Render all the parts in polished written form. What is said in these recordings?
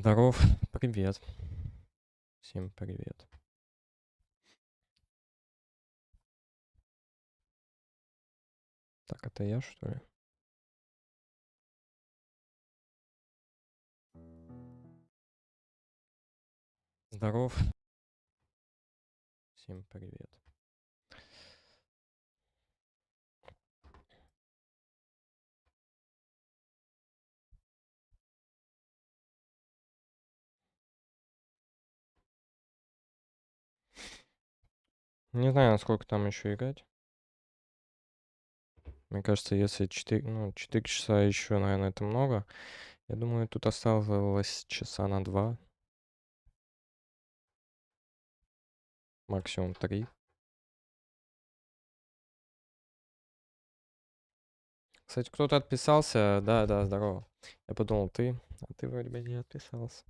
Здоров, привет. Всем привет. Так, это я, что ли? Здоров. Всем привет. Не знаю, насколько там еще играть. Мне кажется, если 4 часа еще, наверное, это много. Я думаю, тут осталось часа на 2. Максимум 3. Кстати, кто-то отписался. Да, здорово. Я подумал, ты. А ты вроде бы не отписался.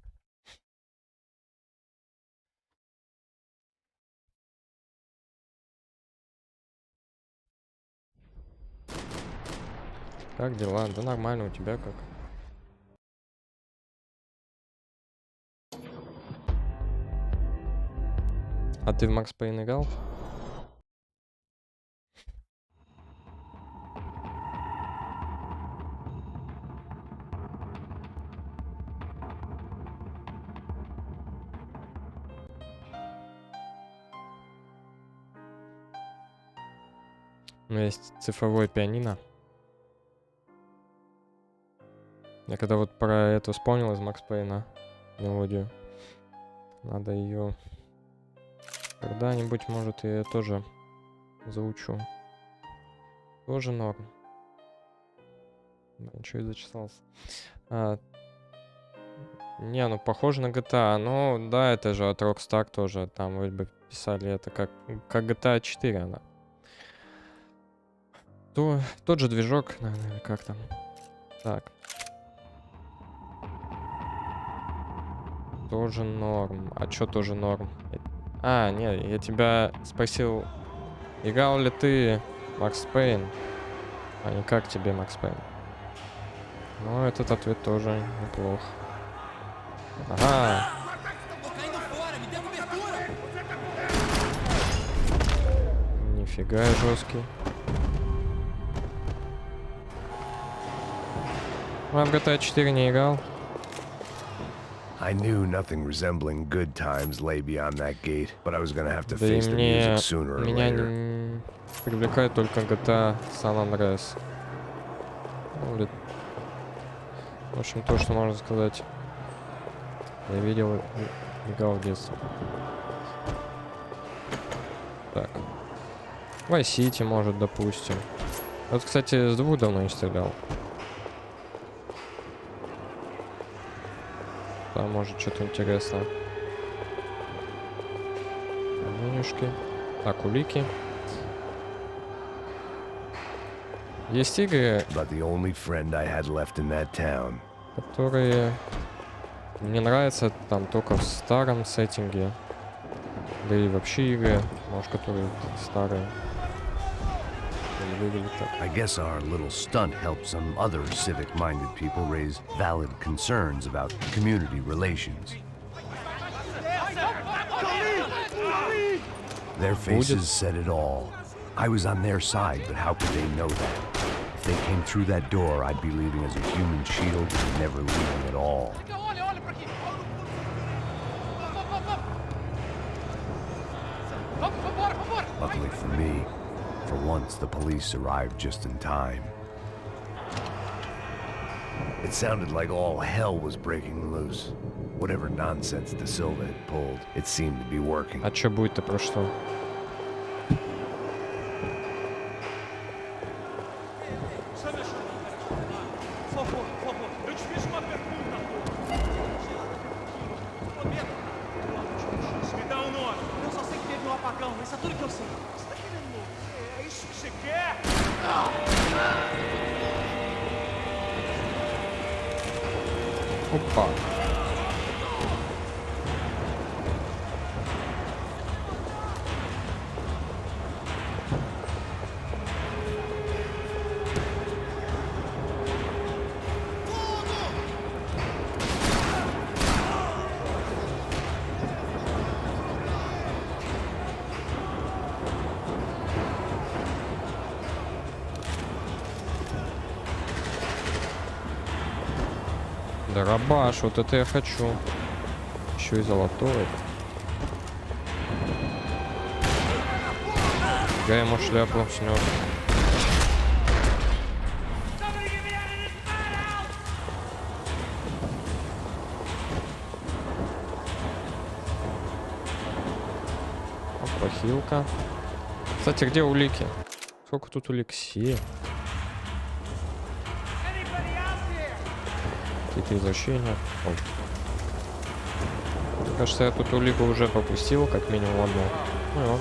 Как дела? Да нормально, у тебя как? А ты в Макс Пейн играл? У меня есть цифровое пианино. Я когда вот про это вспомнил из Макс Пейна мелодию. Надо ее когда-нибудь, может, я тоже заучу. Тоже норм. Ничего и зачесался. Не, ну похоже на GTA. Ну да, это же от Rockstar тоже. Там вроде бы писали это как GTA 4 она. Тот же движок, наверное, как там. Так. Тоже норм. А чё тоже норм? Нет, я тебя спросил, играл ли ты Макс Пейн? А не как тебе Макс Пейн? Ну, этот ответ тоже неплох. Ага. Нифига жесткий. А в GTA 4 не играл? I knew nothing resembling good times lay beyond that gate, but I was gonna have to Да и face the music мне... sooner or Меня later. не привлекает только GTA San Andreas. Ну, в общем, то, что можно сказать. Я видел, играл в детстве. Так. Vice City, может, допустим. Вот, кстати, с 2 давно не стрелял. Там может что-то интересное. Менюшки. Так, улики. Есть игры, которые мне нравятся там только в старом сеттинге. Да и вообще игры, может, которые старые. I guess our little stunt helped some other civic-minded people raise valid concerns about community relations. Their faces said it all. I was on their side, but how could they know that? If they came through that door, I'd be leaving as a human shield and never leaving at all. Luckily for me, for once the police arrived just in time. It sounded like all hell was breaking loose. Whatever nonsense De Silva had pulled, it seemed to be working. А чё будет-то про что? Опа. Дробаш, вот это я хочу. Еще и золотой. Я ему шляпу снес. Похилка. Кстати, где улики? Сколько тут улик? Все. Какие-то извращения. О. Мне кажется, я тут улику уже пропустил, как минимум одну. Ну,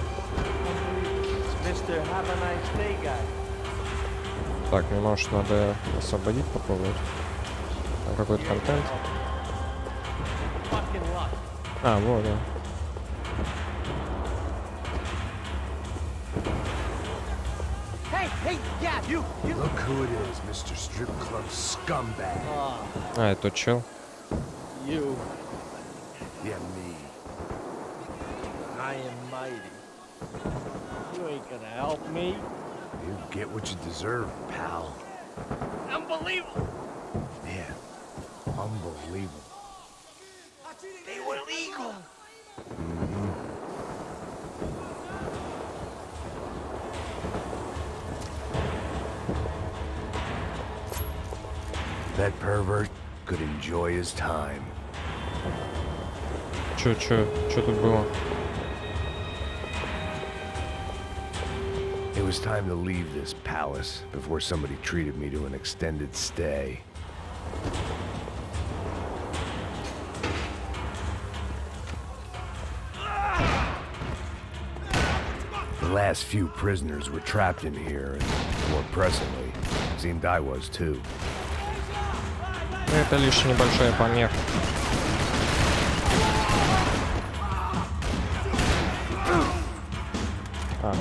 так, мне, может, надо освободить, попробовать. Там какой-то контент. А, вот, да. Look who it is, Mr. Strip Club scumbag. А, это чел. You, Yeah, me. I am mighty. You ain't gonna help me. You get what you deserve, pal. Unbelievable. Man, unbelievable. They were illegal. That pervert could enjoy his time. Чё тут было? It was time to leave this palace before somebody treated me to an extended stay. The last few prisoners were trapped in here, and more pressingly, seemed I was too. Это лишь небольшая помеха. А.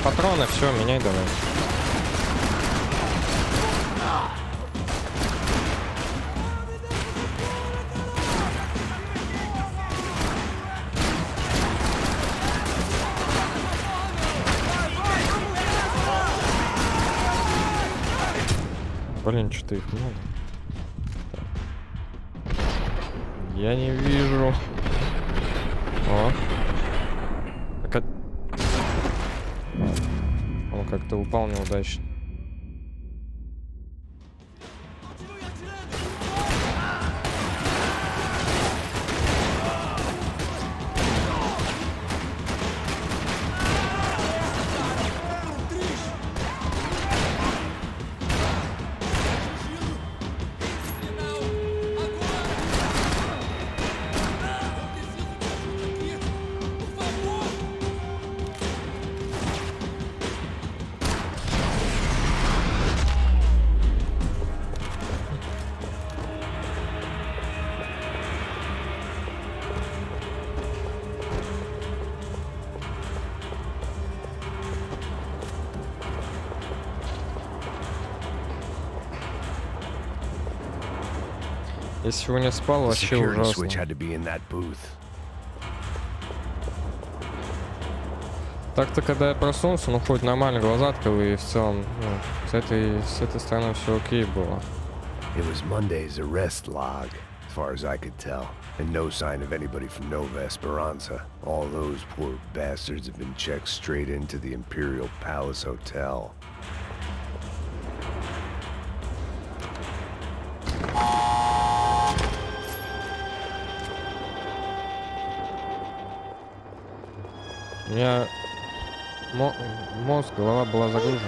Патроны, все, меняй давай. Блин, что-то их много. Я не вижу. О. Так, он как-то упал неудачно. Я сегодня спал, The вообще security switch ужасно. had to be in that booth. Так-то, когда я проснулся, ну хоть нормально глаза открыл, и в целом, ну, с этой стороны все окей было. It was Monday's arrest log, as far as I could tell, and no sign of anybody from Nova Esperanza. All those poor bastards have been checked straight into the Imperial Palace Hotel. У меня мозг, голова была загружена.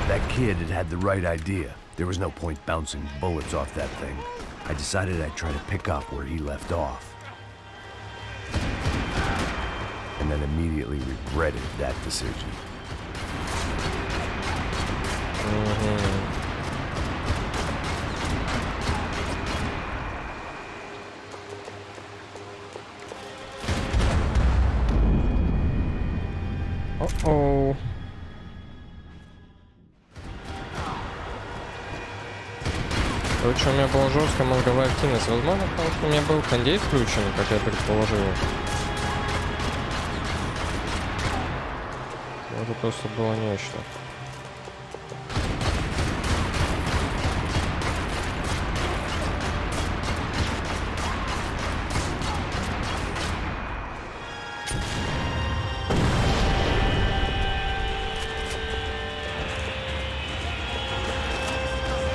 That kid had the right idea. There was no point bouncing bullets off that thing. I decided I'd try to pick up where he left off. And then immediately regretted that decision. О-оу. Короче, у меня была жесткая мозговая активность. Возможно, потому что у меня был кондей включен, как я предположил. Это просто было нечто.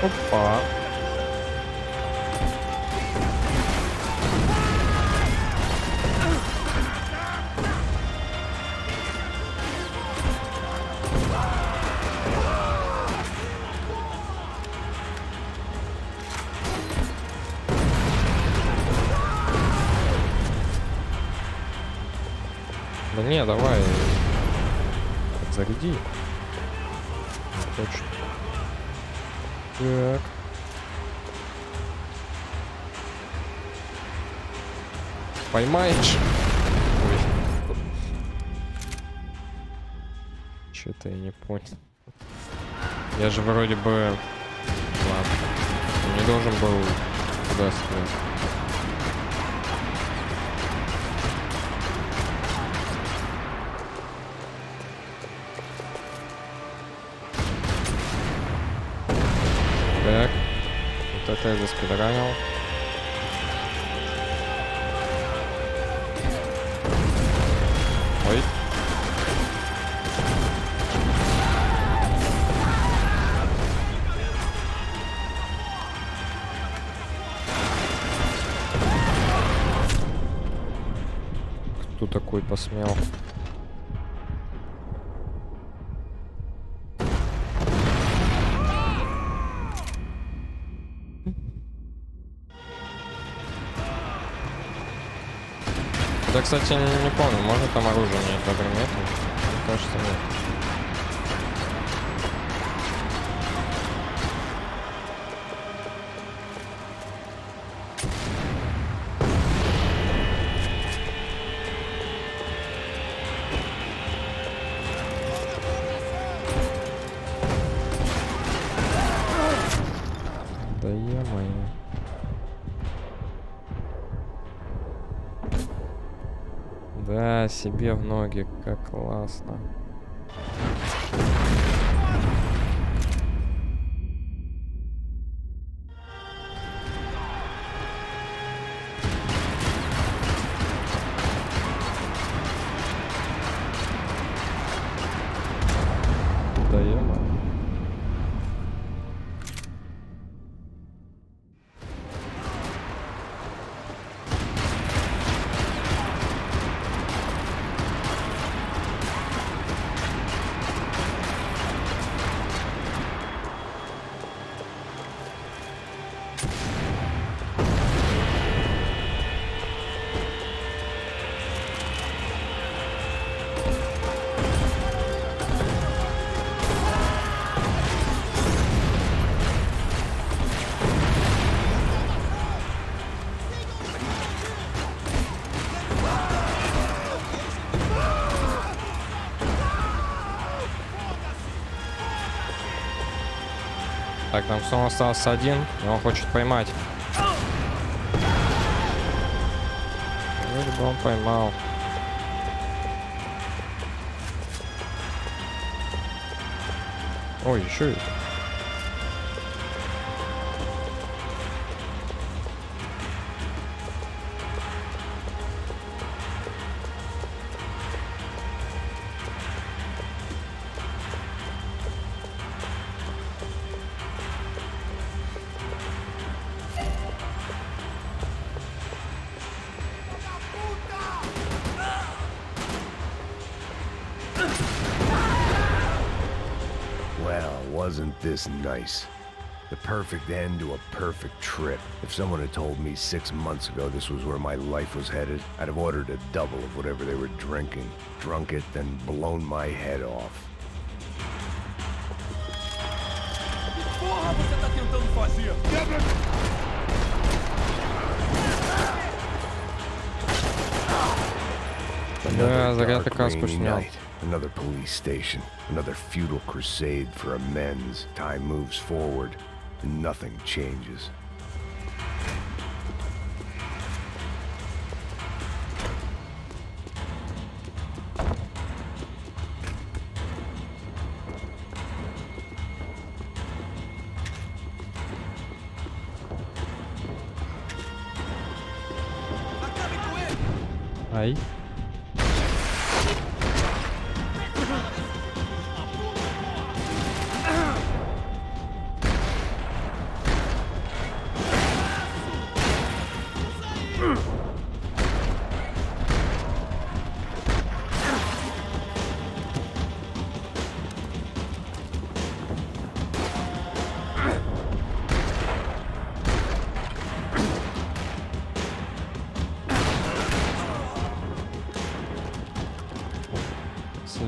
Опа. Да не, давай. Заряди. Точно. Так. Поймаешь? Ой. Что-то я не понял. Я же вроде бы... Ладно. Не должен был туда стрелять. Так. Вот это я заспидранил. Ой. Кто такой посмел? Да, кстати, не помню, можно там оружие мне подогнать? Мне кажется, нет. Да е-мое. Да, себе в ноги, как классно. Да е-мое. Так, там снова остался один, и он хочет поймать. Вроде бы он поймал. Ой, еще и... Wasn't this nice? The perfect end to a perfect trip. If someone had told me 6 months ago this was where my life was headed, I'd have ordered a double of whatever they were drinking, drunk it, then blown my head off. Porra, você tá tentando fazer? Да, зря ты каску снял. Another police station, another futile crusade for amends. Time moves forward, and nothing changes. Ай.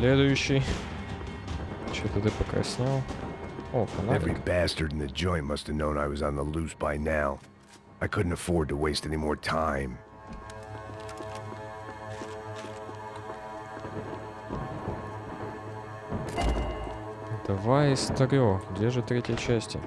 Следующий. Что-то ты покраснел. О, Every фонарик. bastard in the joint must have known I was on the loose by now. I couldn't afford to waste any more time. Два из трех. Где же третья часть?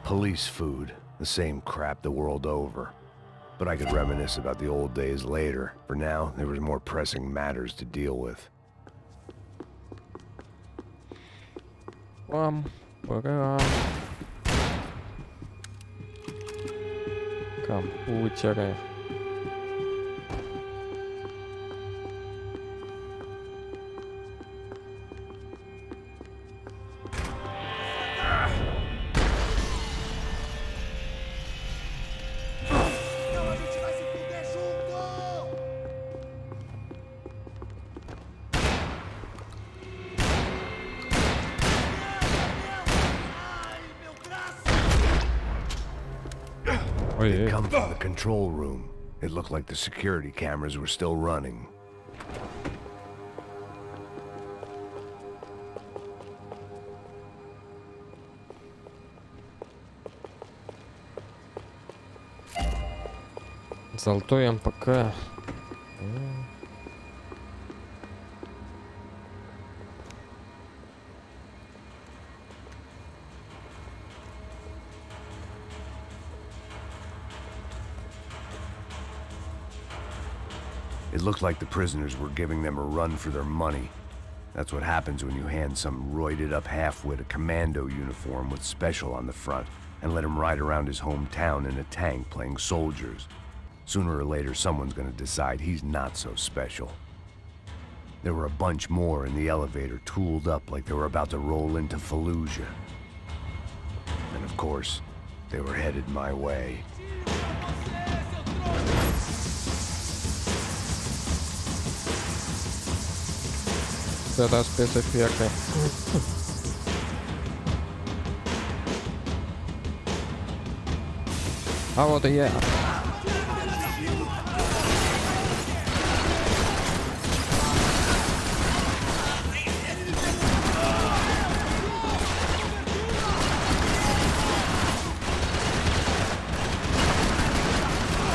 Police food, the same crap the world over. But I could reminisce about the old days later. For now, there was more pressing matters to deal with. Пора. Компьютеры. Não, a gente vai se fuder junto! Ai, meu braço! Ой, They'd come from the control room. It looked like the security cameras were still running. Золотой МПК. It looked like the prisoners were giving them a run for their money. That's what happens when you hand some roided-up halfwit a commando uniform with special on the front and let him ride around his hometown in a tank playing soldiers. Sooner or later, someone's gonna decide he's not so special. There were a bunch more in the elevator, tooled up like they were about to roll into Fallujah. And of course, they were headed my way. Это спецэффекты. А вот и я.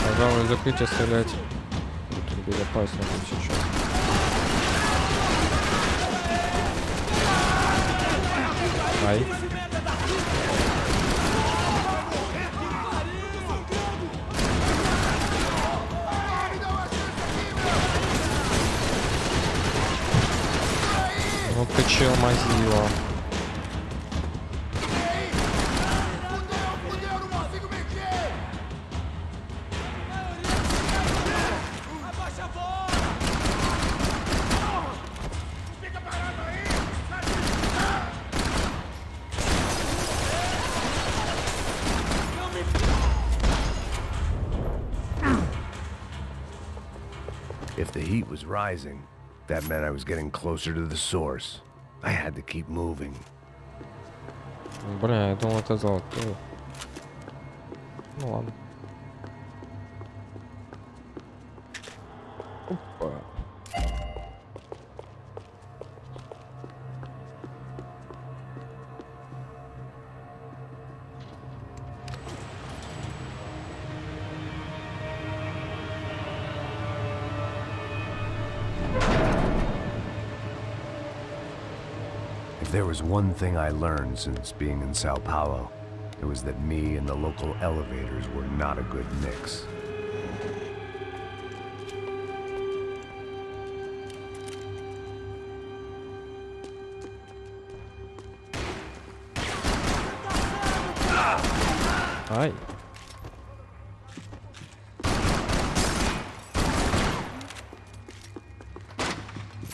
Пожалуй, закрытие стрелять. Тут безопасно сейчас. Ай. Ну ты чё, мазила? If the heat was rising, that meant I was getting closer to the source. I had to keep moving. Бля, я думал, это золотой. Ну ладно. Опа. If there was one thing I learned since being in Sao Paulo, it was that me and the local elevators were not a good mix. Ай.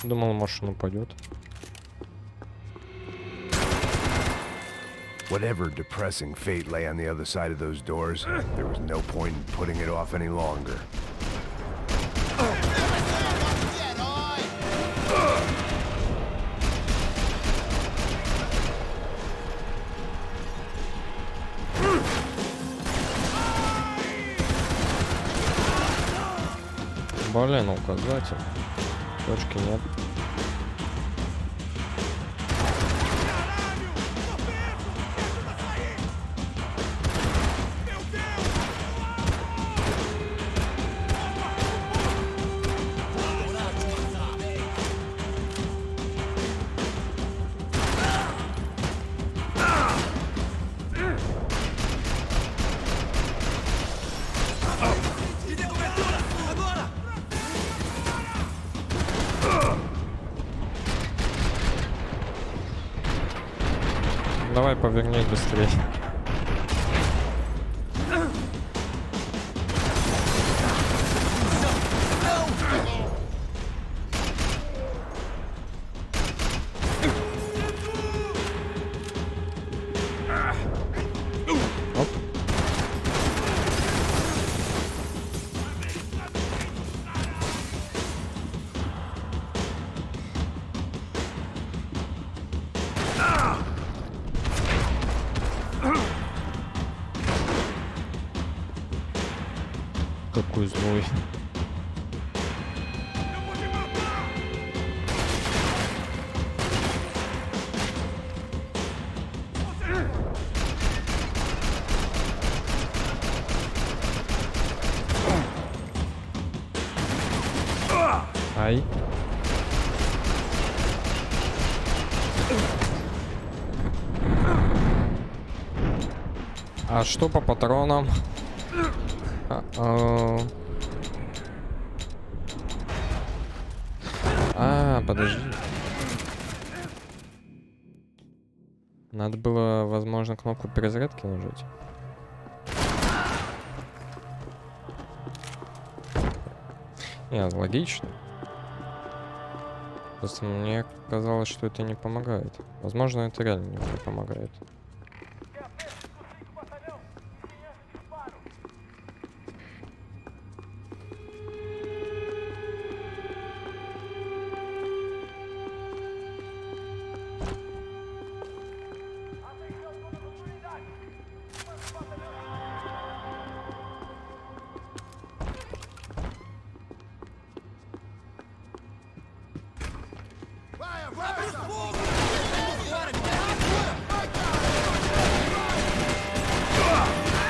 Думал, может, он упадет. Whatever depressing fate lay on the other side of those doors, there was no point in putting it off any longer. Блин, указатель. Точки нет. Давай повернись быстрее. Оп. Какой злой. Ай. А что по патронам? Подожди. Надо было, возможно, кнопку перезарядки нажать. Нет, логично. Просто мне казалось, что это не помогает. Возможно, это реально не помогает.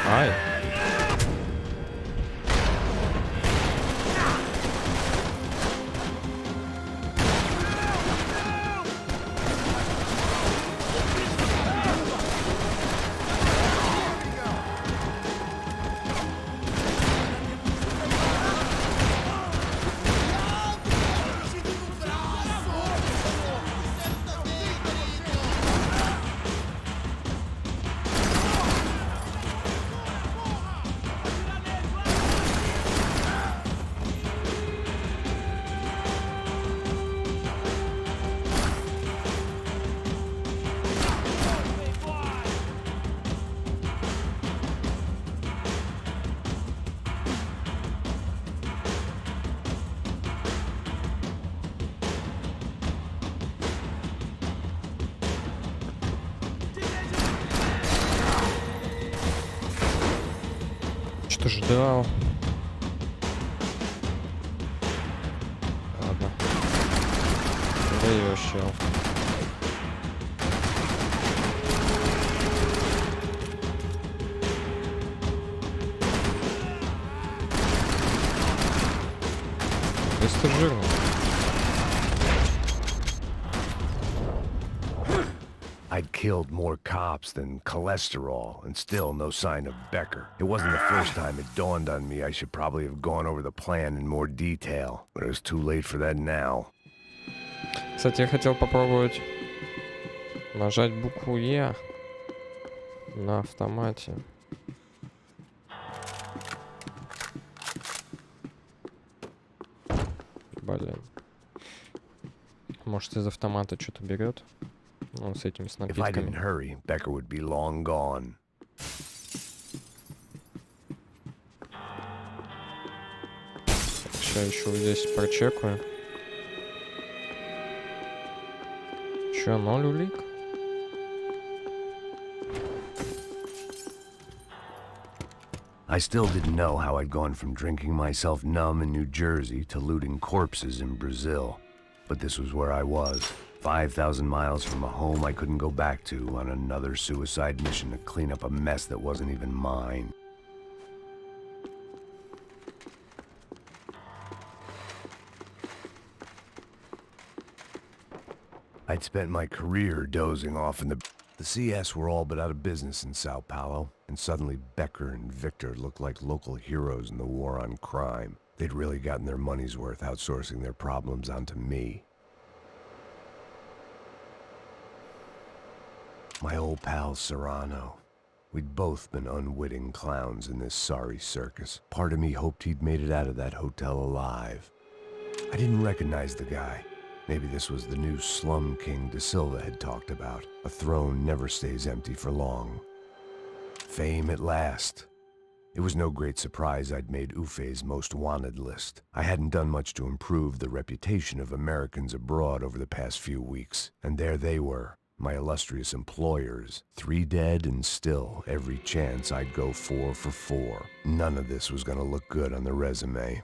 Ай. Что ждал? Ладно. Да и вообще. Если жирно. I'd killed more cops than cholesterol, and still no sign of Becker. It wasn't the first time it dawned on me I should probably have gone over the plan in more detail, but it was too late for that now. Кстати, я хотел попробовать нажать букву Е на автомате. Блин. Может, из автомата что-то берет? Ну, с этими с If I didn't напитками. hurry, Becker would be long gone. Сейчас еще вот здесь прочекаю. Че, 0 улик? I still didn't know how I'd gone from drinking myself numb in New Jersey to looting corpses in Brazil. But this was where I was, 5,000 miles from a home I couldn't go back to, on another suicide mission to clean up a mess that wasn't even mine. I'd spent my career dozing off in the CS were all but out of business in Sao Paulo, and suddenly Becker and Victor looked like local heroes in the war on crime. They'd really gotten their money's worth outsourcing their problems onto me. My old pal Serrano. We'd both been unwitting clowns in this sorry circus. Part of me hoped he'd made it out of that hotel alive. I didn't recognize the guy. Maybe this was the new slum king De Silva had talked about. A throne never stays empty for long. Fame at last. It was no great surprise I'd made Ufe's most wanted list. I hadn't done much to improve the reputation of Americans abroad over the past few weeks, and there they were, my illustrious employers, 3 dead and still every chance I'd go 4 for 4. None of this was gonna look good on the resume.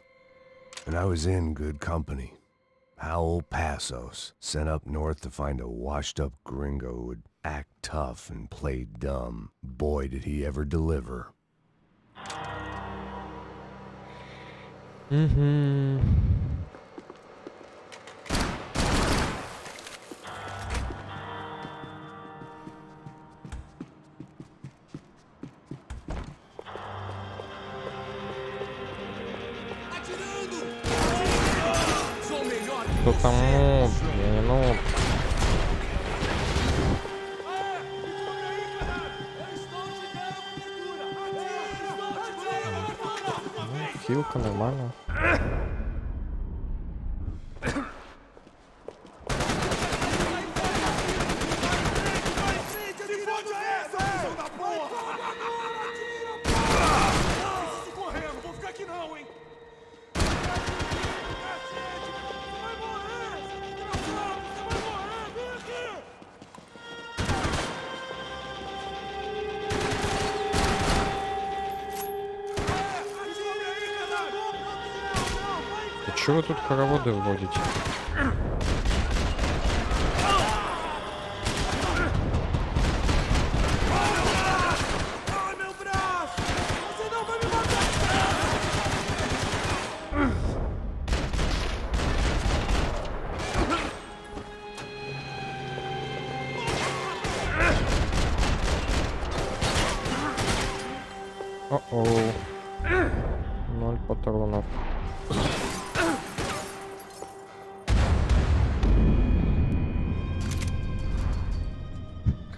And I was in good company. Howell Passos, sent up north to find a washed-up gringo who would act tough and play dumb. Boy, did he ever deliver. Кто там нуб? Я не нуб. Ну, хилка нормально. Чего вы тут хороводы вводите? О-оу. 0 патронов.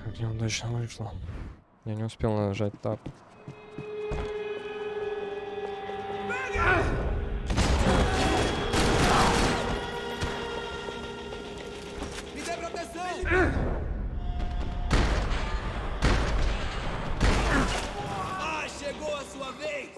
Как неудачно вышло. Я не успел нажать тап. Chegou a sua vez!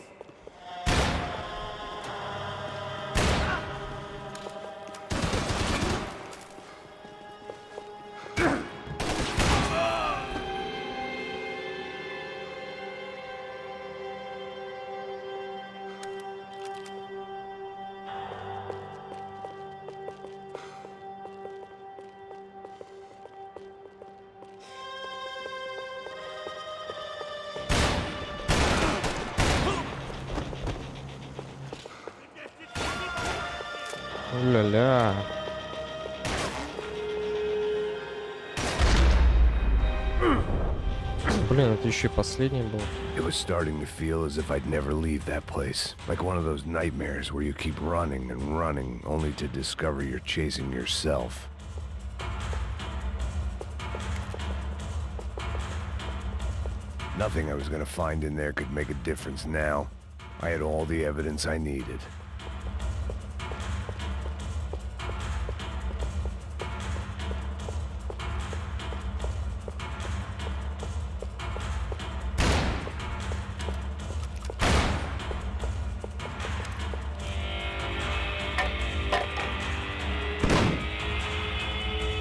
Ля-ля. Блин, это еще и последний был. It was starting to feel as if I'd never leave that place. Like one of those nightmares where you keep running and running, only to discover you're chasing yourself. Nothing I was gonna find in there could make a difference now. I had all the evidence I needed.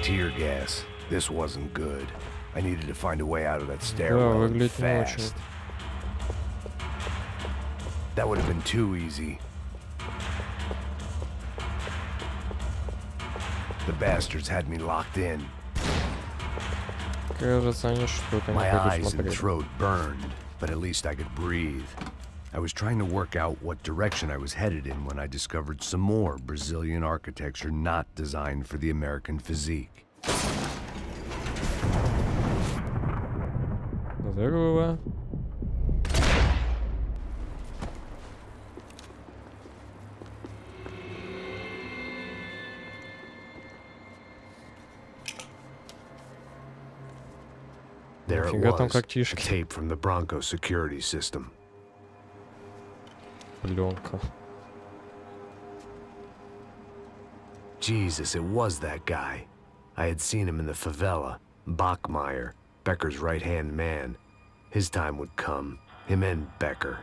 tear gas. This wasn't good. I needed to find a way out of that Да, stairwell and выглядит не очень. fast. That would have been too easy. The bastards had me locked in. Кажется, они что-то не My будут eyes and смотреть. throat burned, but at least I could breathe. I was trying to work out what direction I was headed in when I discovered some more Brazilian architecture not designed for the American physique. Здорово. There it Нифига там was, a когтишки. tape from the Bronco security system. Пленка. Jesus, it was that guy. I had seen him in the favela. Bachmeyer, Becker's right-hand man. His time would come. Him and Becker.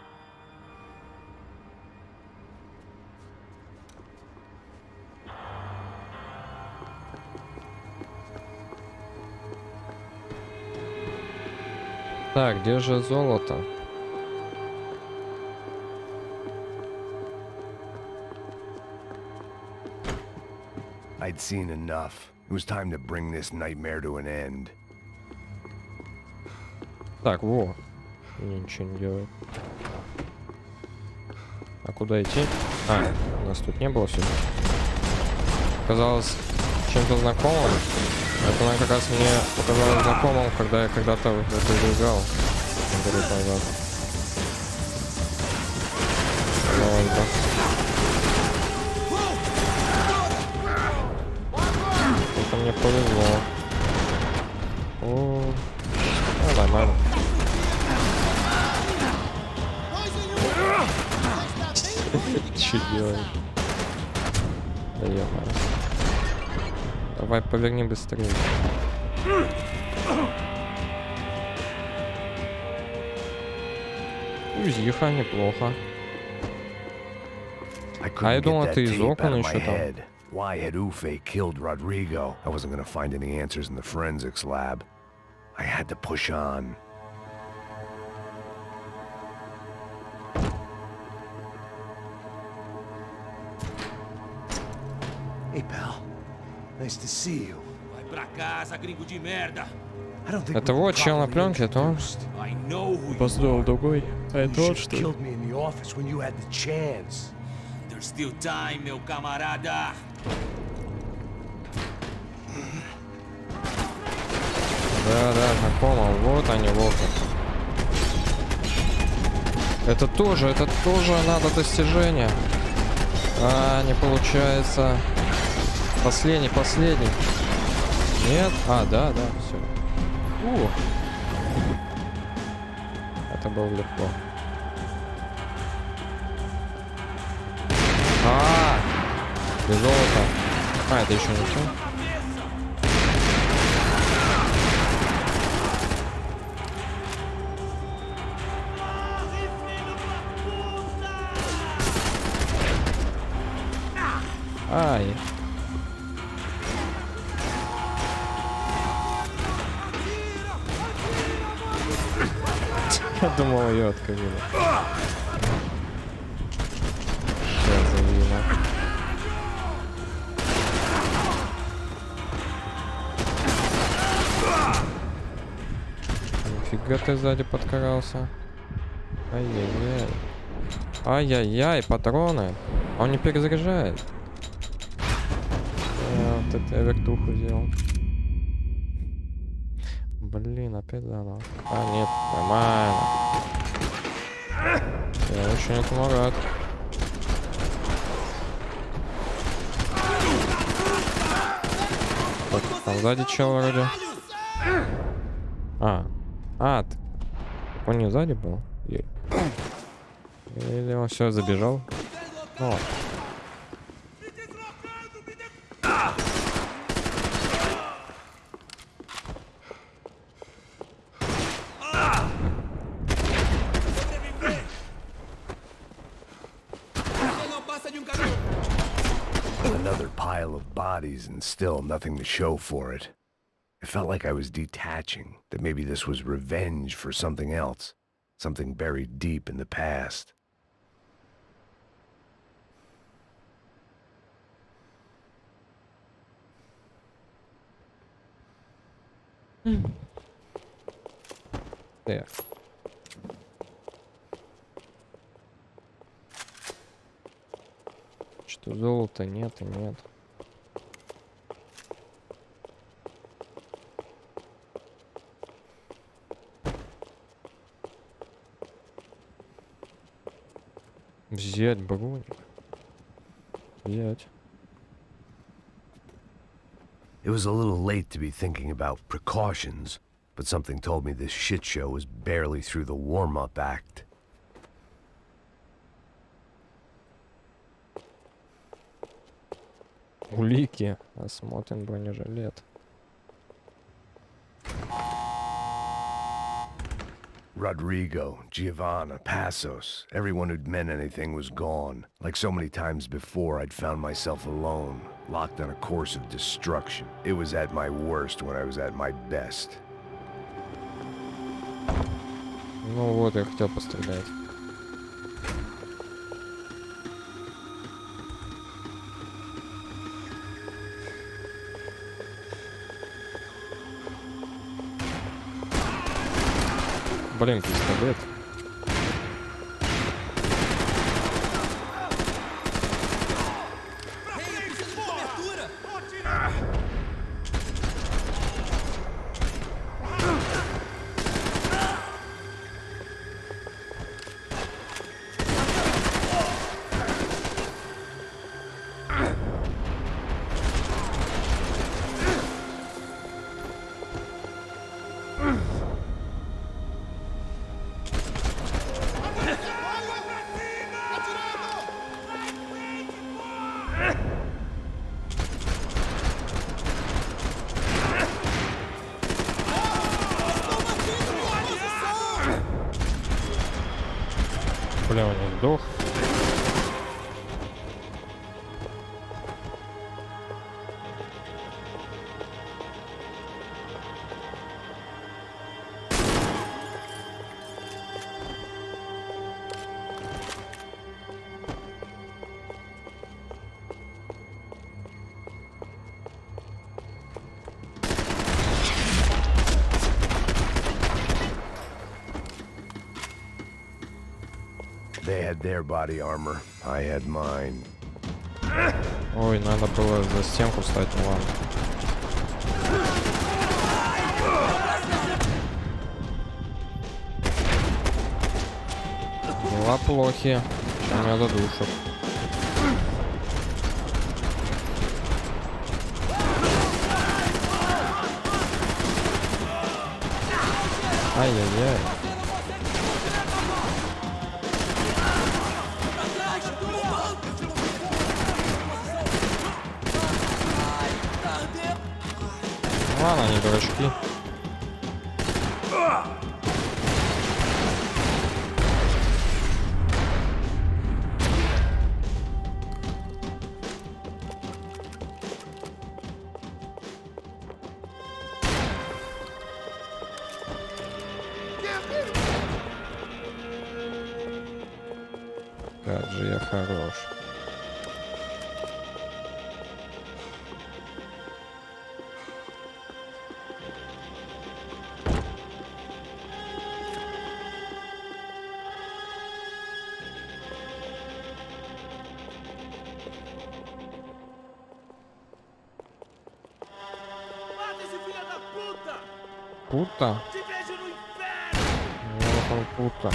Так, где же золото? I'd seen enough. It was time to bring this nightmare to an end. Так, во. Ничего не делает. А куда идти? А, у нас тут не было все. Казалось чем-то знакомым. Это она как раз мне показалось знакомым, когда я когда-то в эту игру играл. Много лет назад. Ладно. Это мне повезло. О, ну, нормально. Че делаешь? Да ё-моё. Давай поверни быстрее. Узиха, неплохо. А я думал, ты из окон еще там. Why had Ufe killed Rodrigo? I wasn't gonna find any answers in the forensics lab. I had to push on. Hey, pal. Nice to see you. Vai pra casa, gringo de merda. I don't think Это we вот were чел на properly пленке, то он introduced. I know who you построил are. другой. А You это он, should что have ли? killed me in the office when you had the chance. There's still time, meu camarada. Да, знакомо. Вот они, вот. Это тоже надо достижение. А, не получается. Последний. Нет? А, да, все. Это было легко. Без золота. А, это еще не все. Ай. Я думал, ее открыли. Сейчас завину. Нифига ты сзади подкарался. Ай-яй-яй. Ай-яй-яй, патроны. Он не перезаряжает. Вот это я вертуху сделал. Блин, опять заново. А, нет, нормально. Я очень этому рад. Так, там сзади чел вроде. Он не сзади был? Или он все забежал? О. bodies and still nothing to show for it. It felt like I was detaching, that maybe this was revenge for something else, something buried deep in the past. Так. Что золота нет и нет. Взять броник. Взять. It was a little late to be thinking about precautions, but something told me this shit show was barely through the warm-up act. Улики. Осмотрен бронежилет. Rodrigo, Giovanna, Passos, everyone who'd meant anything was gone. Like so many times before, I'd found myself alone, locked on a course of destruction. It was at my worst when I was at my best. Ну вот, я хотел пострелять. Блин, пистолет. Бля, он не сдох. They had their body armor, I had mine. Ой, надо было за стенку встать, ну ладно. Дела плохи. Сейчас меня задушат. Ай-яй-яй. Ладно, они дурачки. Как же я хорош. Puta? Ну, puta.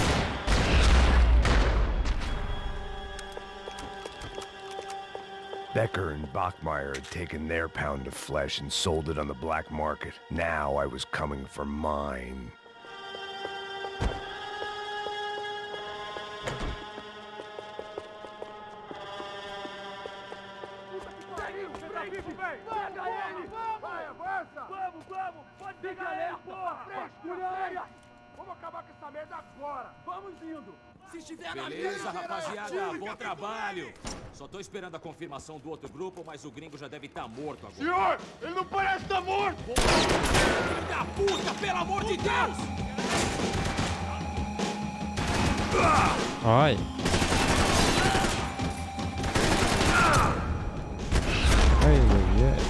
Becker and Bachmeyer had taken their pound of flesh and sold it on the black market. Now I was coming for mine. Vamos acabar com essa merda agora! Vamos indo! Beleza, rapaziada, bom trabalho. Só tô esperando a confirmação do outro grupo, mas o gringo já deve estar morto agora. Senhor, ele não parece estar morto! Filho da puta, pelo amor de Deus! Ai. Ai, ai, ai.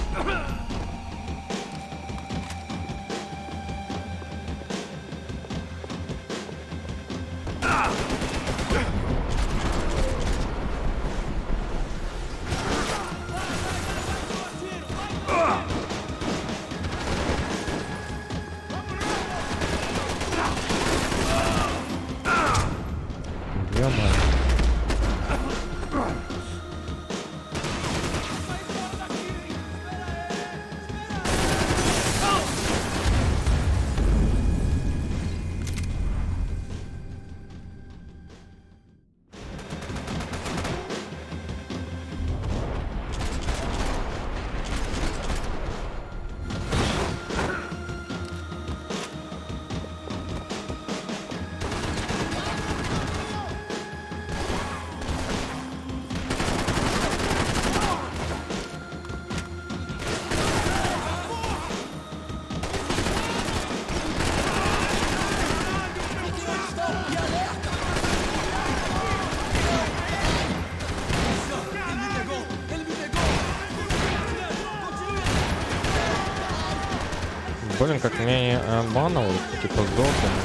Блин, как мне обманывают, типа сдохли, на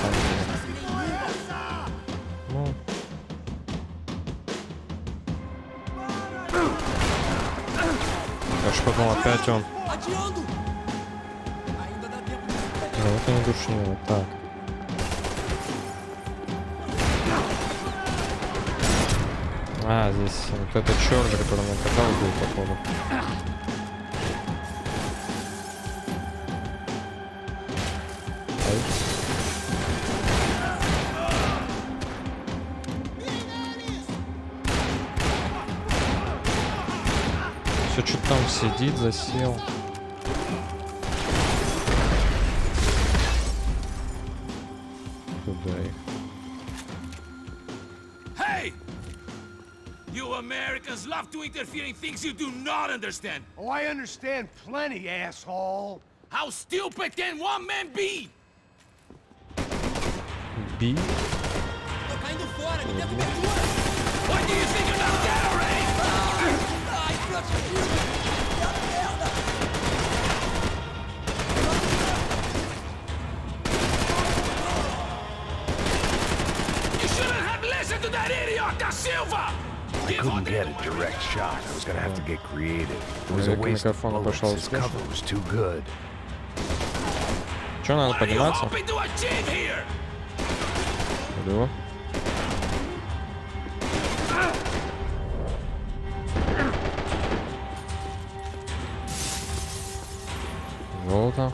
самом деле. Ну. Я ж подумал, опять он. Ну, это не душнило, так. А, здесь вот этот чёрт, который мне когда убил, походу. Все, что там сидит, засел. Куда их? Hey! You Americans love to interfere in things you do not understand. Oh, I understand plenty, asshole. How stupid can one man be? Би? Tô caindo fora, me dê cobertura! What do you think you're not dead already? Ai, protegido! Merda! You shouldn't have listened to that idiot, Da Silva! I couldn't get a direct shot. I was gonna have to get creative. It was a waste of bullets. His cover was too good. Что, надо подниматься? Иду. Золото.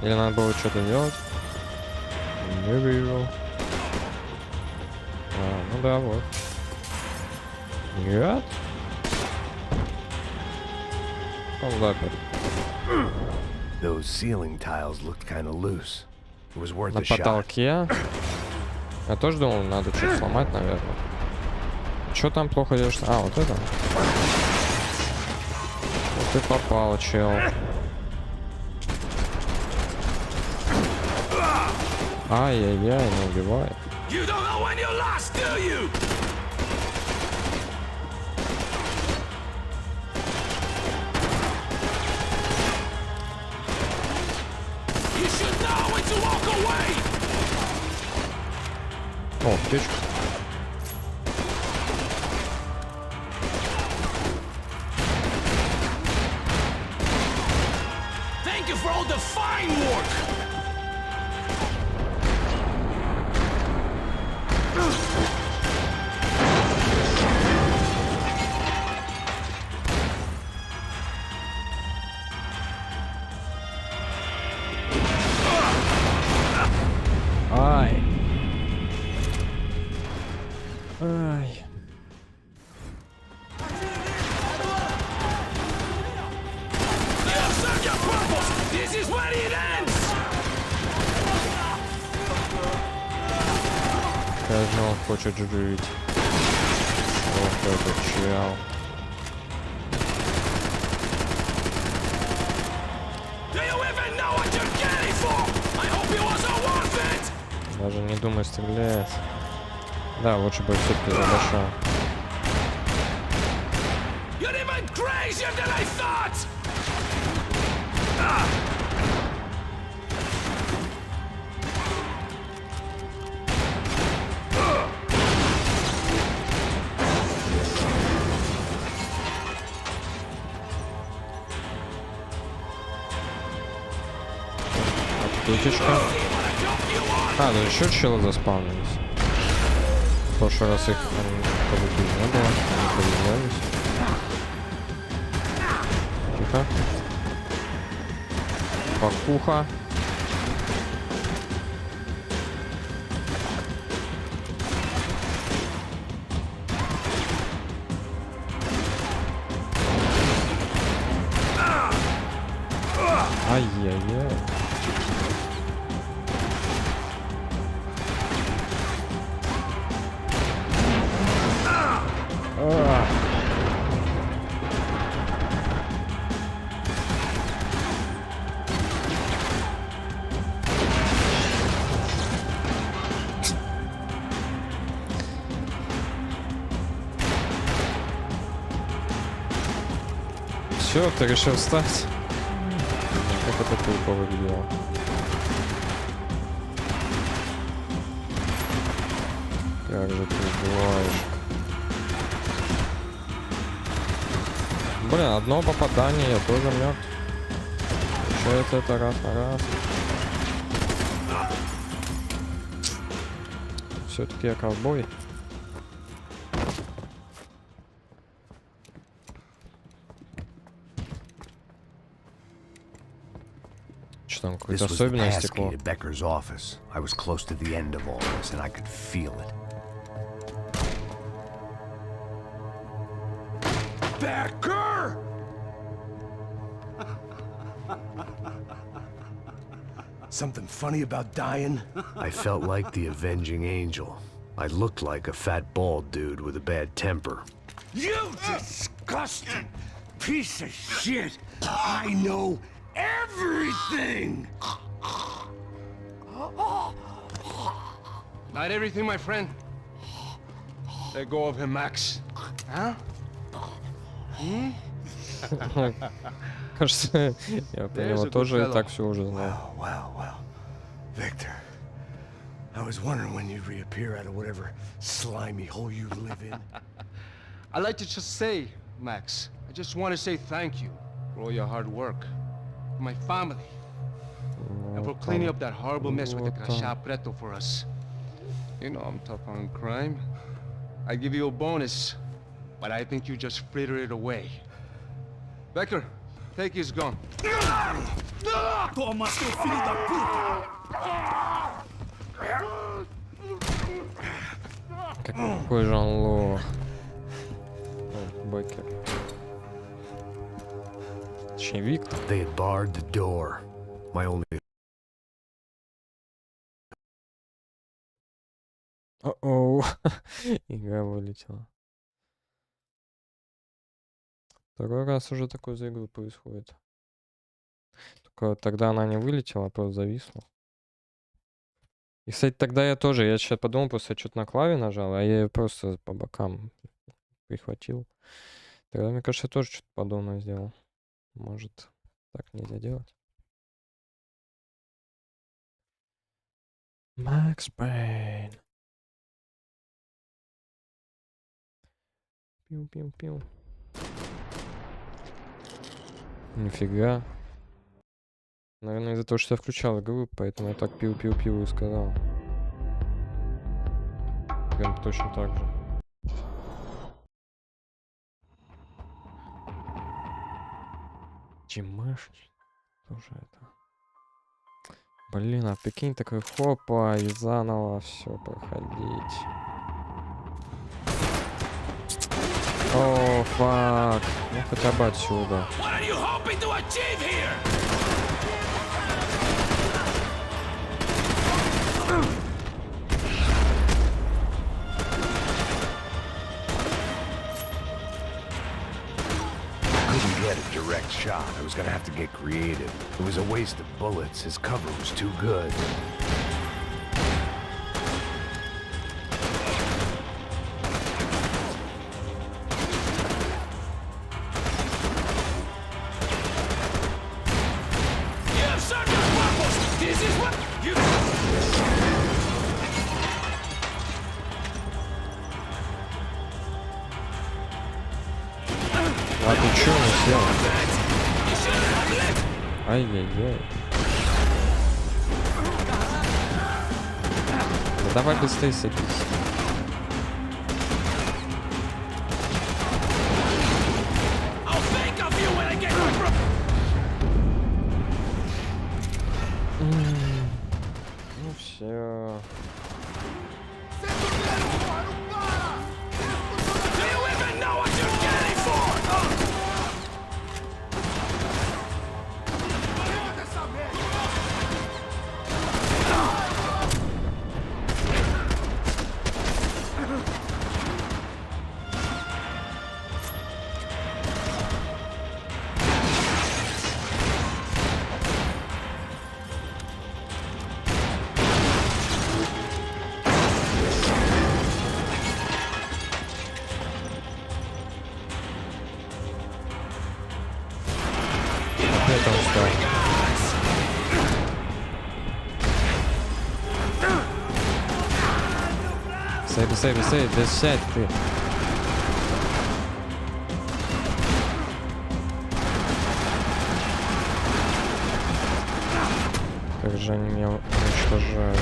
Или надо было что-то делать? Не вижу. А, ну да, вот. Нет? Он запер. Those ceiling tiles looked kind of loose. It was worth На a shot. потолке. Я тоже думал, надо что-то сломать, наверное. Что там плохо делаешь? А, вот это. Вот ты попал, чел. Ай-яй-яй, не убивай. You don't know when you're lost, do you? You should know when to walk away. О, птичка. Thank you for all the fine work. Ай. Казнёл хочет жить. Вот этот чел. Даже не думай стрелять. Да, лучше бы все-таки забашал. Аптечечка. А, ну еще челы заспавнились. В прошлый раз их победили не было, они появлялись. Тихо. Покуха. Ай-яй-яй. Все, ты решил встать? Как это тупо выглядело. Как же ты убиваешь? Блин, одно попадание, я тоже мертв. Получается это раз на раз. Все-таки я ковбой. Что там, какое-то особенное стекло? Becker's office. I was close to the end of all this, and I could feel it. Becker! Something funny about dying? I felt like the avenging angel. I looked like a fat bald dude with a bad temper. You disgusting piece of shit! I know everything! Not everything, my friend. Let go of him, Max. Huh? Кажется, я про него тоже и так все уже знал. Wow. Victor, I was wondering when you'd reappear out of whatever slimy hole you live in. I'd like to just say, Max, I just want to say thank you for all your hard work, for my family, and for cleaning up that horrible mess with the Crachá Preto for us. You know I'm tough on crime. I give you a bonus, but I think you just fritter it away. Becker, take his gun. Toma, seu filho da puta! Какой же он лох. Беккер. Точнее, Виктор. They had barred the door. My only... О-оу. Игра вылетела. Второй раз уже такой за игру происходит. Только тогда она не вылетела, а просто зависла. И, кстати, тогда я сейчас подумал, просто я что-то на клаве нажал, а я ее просто по бокам прихватил. Тогда, мне кажется, я тоже что-то подобное сделал. Может, так нельзя делать. Макс Пейн. Пиу-пиу-пиу. Нифига. Наверное, из-за того, что я включал игру, поэтому я так пиу-пиу-пиу и сказал. Прям точно так же. Чимаш? Тоже это. Блин, а прикинь, такой хопа, и заново все проходить. О, фак. Ну хотя бы отсюда. direct shot. I was gonna have to get creative. It was a waste of bullets. His cover was too good. А ты чё не сделал? Ай-яй-яй. Да давай быстрее садись. Ну все. Это устал. Быстрее, да сядь ты. Как же они меня уничтожают.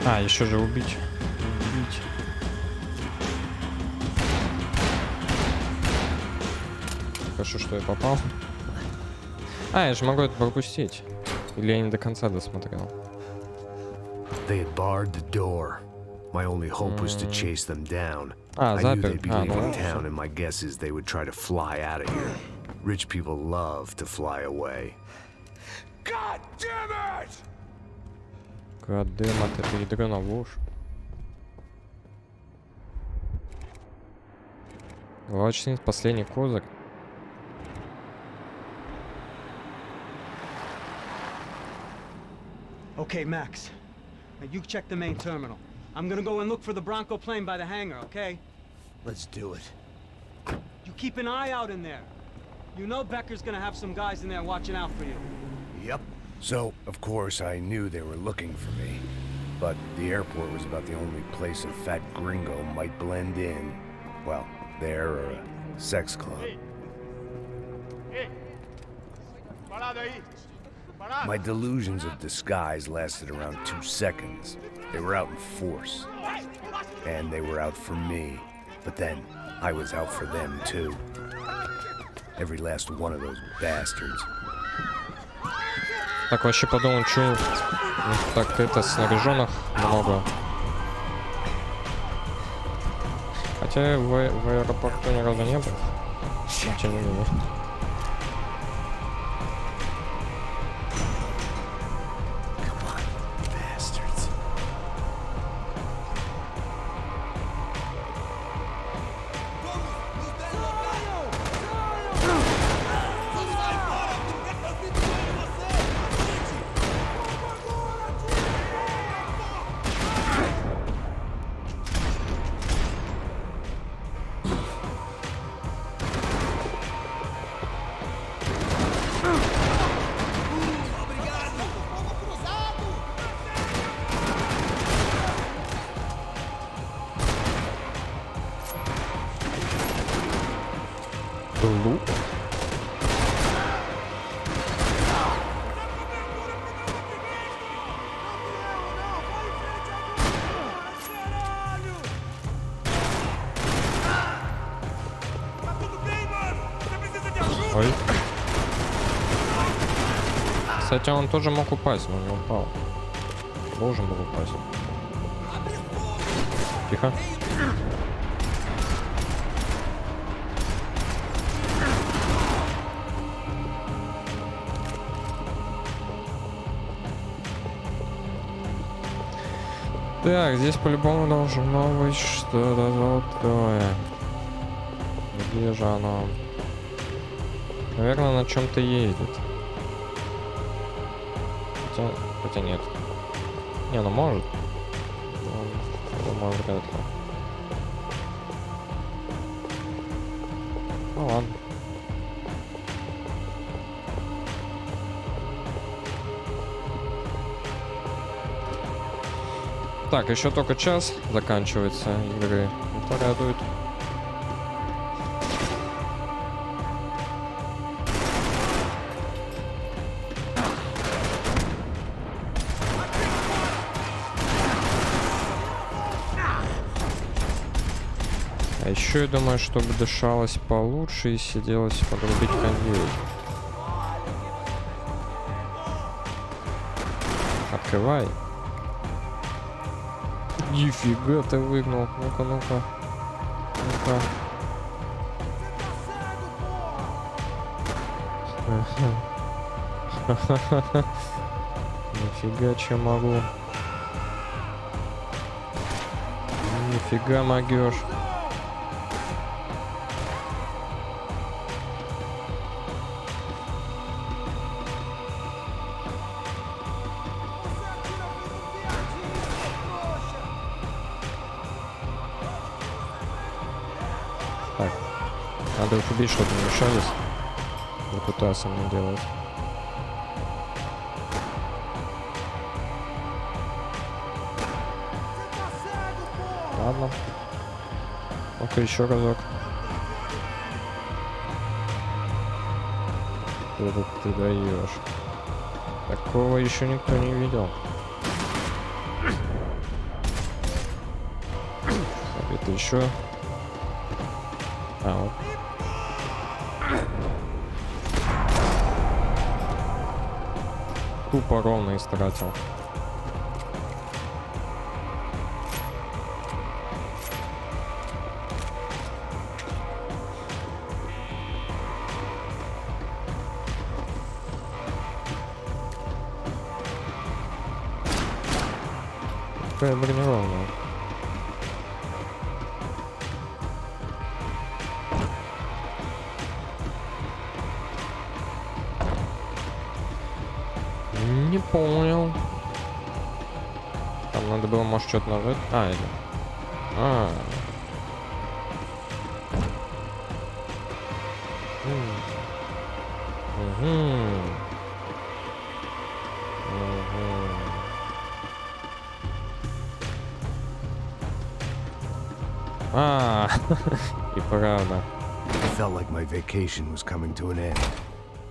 А, еще же убить. Хорошо, что я попал. А, я же могу это пропустить. Или я не до конца досмотрел. They had barred the door. My only hope was to chase them down. А, I knew they'd запер. be А, leaving ну town, and my guess is they would try to fly out of here. Rich people love to fly away. God damn it! Гадема, ты передрёна в уши. Лачный последний козырь. Okay, Max. Now you check the main terminal. I'm gonna go and look for the Bronco plane by the hangar, okay? Let's do it. You keep an eye out in there. You know Becker's gonna have some guys in there watching out for you. Yep. So, of course, I knew they were looking for me. But the airport was about the only place a fat gringo might blend in. Well, there or a sex club. My delusions of disguise lasted around 2 seconds. They were out in force. And they were out for me. But then, I was out for them too. Every last one of those bastards. Так, вообще подумал, что так это снаряженных много. Хотя в аэропорту ни разу не был. Но тем не менее. Лук. Ой. Кстати, он тоже мог упасть, но не упал. Должен был упасть. Тихо. Так, здесь по-любому должно быть что-то золотое. Где же оно? Наверное, на чем-то ездит. Хотя нет. Не, ну может. Может, вряд ли. Ну ладно. Так, еще только час заканчивается игры. Это радует. А еще я думаю, чтобы дышалось получше и сиделось подрубить кондей. Открывай. Нифига ты выгнал. Ну-ка, ну-ка. Ну-ка. Нифига, че могу. Нифига могешь. Так, надо их убить, чтобы не мешались. Репутацию мне делать. Ладно. Ну-ка еще разок. Это ты даешь. Такого еще никто не видел. Так, это еще. А, вот. Тупо ровно истратил. Какая бронированная. Не понял. Там надо было, может, что-то нажать. А, или... И правда. I felt like my vacation was coming to an end.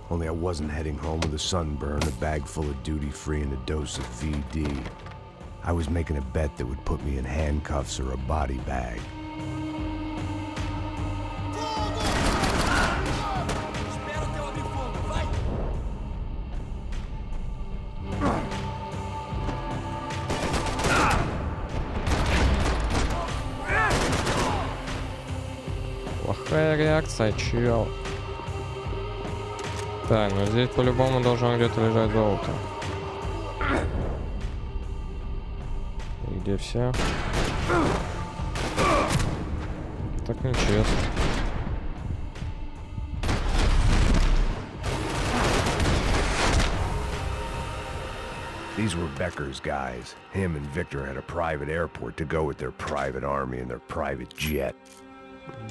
Only I wasn't heading home with a sunburn, a bag full of duty-free, and a dose of VD. I was making a bet that would put me in handcuffs or a body bag. Espera até eu abrir fogo, vai! Плохая реакция, чел. Так, ну здесь по-любому должно где-то лежать золото. И где все? Так нечестно. These were Becker's guys. Him and Victor had a private airport to go with their private army and their private jet.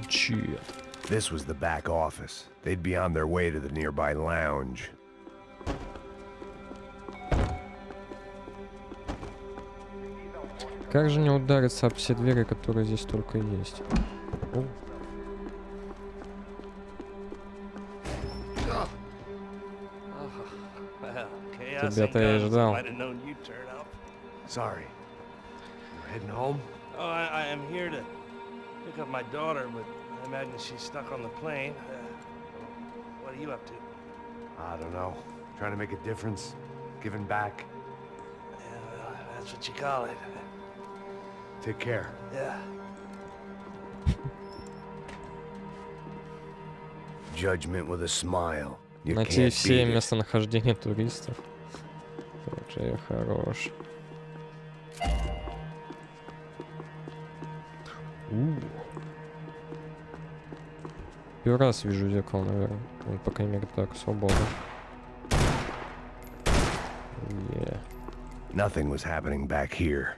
Jet. This was the back office. They'd be on their way to the nearby lounge. Как же не удариться об все двери, которые здесь только есть? О. Тебя-то я и ждал. Sorry. You're heading home? Oh, I am here to pick up my daughter, but I imagine she's stuck on the plane. What are you up to? I don't know. Trying to make a difference? Giving back? Yeah, that's what you call it. Take care. Yeah. Judgment with a smile. You Найти can't все beat it. местонахождения туристов. Уже хорош. Первый раз вижу зеркало, наверное. Ну, по крайней мере, так, свобода. Yeah. Nothing was happening back here.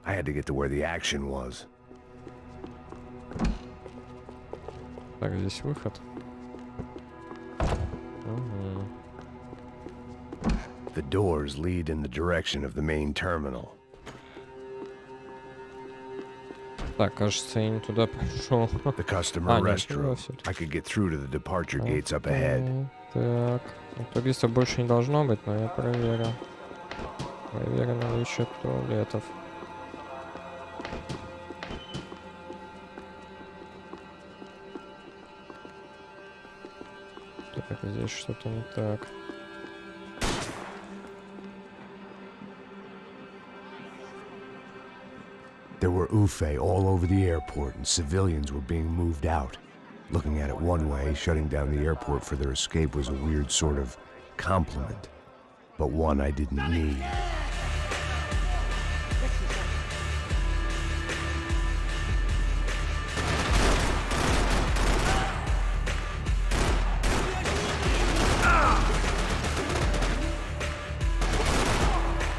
I had to get to where the action was. Так, здесь выход. Угу. The doors lead in the direction of the main terminal. Так, кажется, я не туда пошел. The customer нет, restroom. всё-таки. I could get through to the departure gates up ahead. Так, ну, туристов больше не должно быть, но я проверю. Проверю наличие туалетов. Так, здесь что-то не так. There were Ufe all over the airport, and civilians were being moved out. Looking at it one way, shutting down the airport for their escape was a weird sort of compliment, but one I didn't need.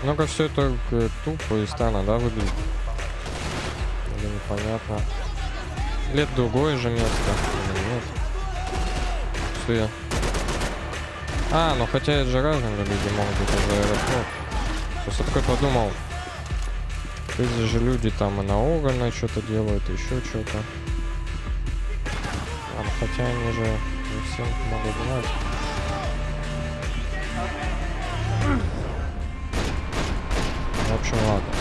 Ну-ка, все это тупо и странно, да, выглядит? Или непонятно. Лет другое же место. Или нет? Что я? А, ну хотя это же разные люди могут быть из аэропорта. Просто такой подумал. Эти же люди там и на угольной что-то делают, еще что-то. А, ну, хотя они же не всем могут знать. В общем, ладно.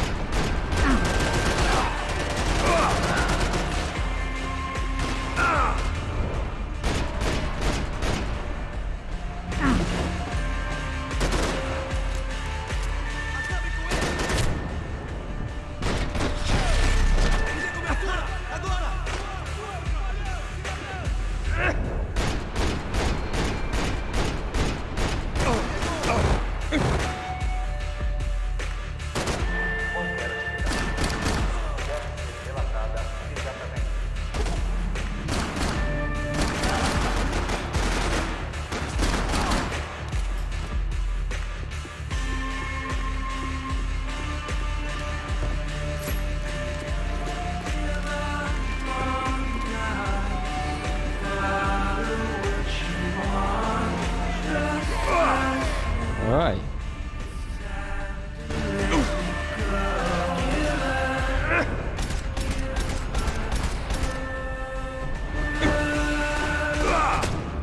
Ай.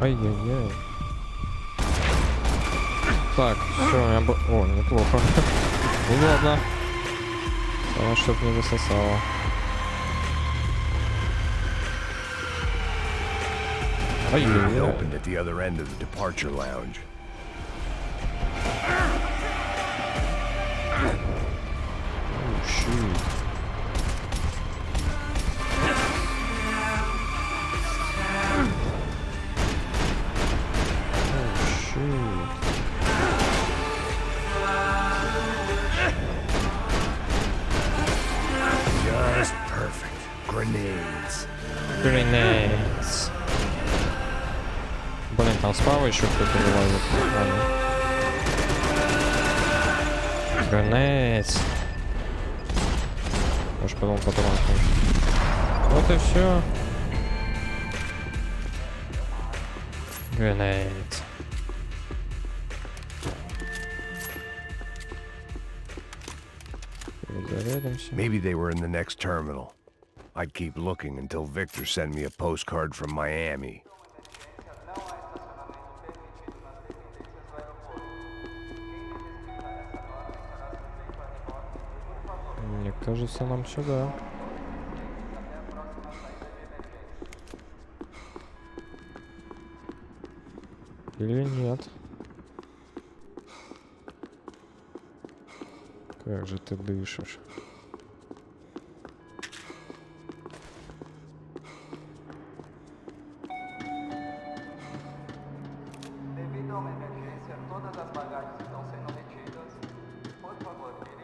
Ай-яй-яй. Так, все, у меня было... О, неплохо. Ну ладно. Главное, чтоб не засосало. It Ай-яй-яй. opened at the other end of the departure lounge. Oh, shoot. Oh, shoot. Just perfect. Grenades. Grenades. Блин, там справа еще кто-то вылазит. Ладно. Grenades. Может, потом патрон. Вот и все. Grenades. Зарядимся. Maybe they were in the next terminal. I'd keep looking until Victor sent me a postcard from Miami. Мне кажется, нам сюда. Или нет? Как же ты дышишь?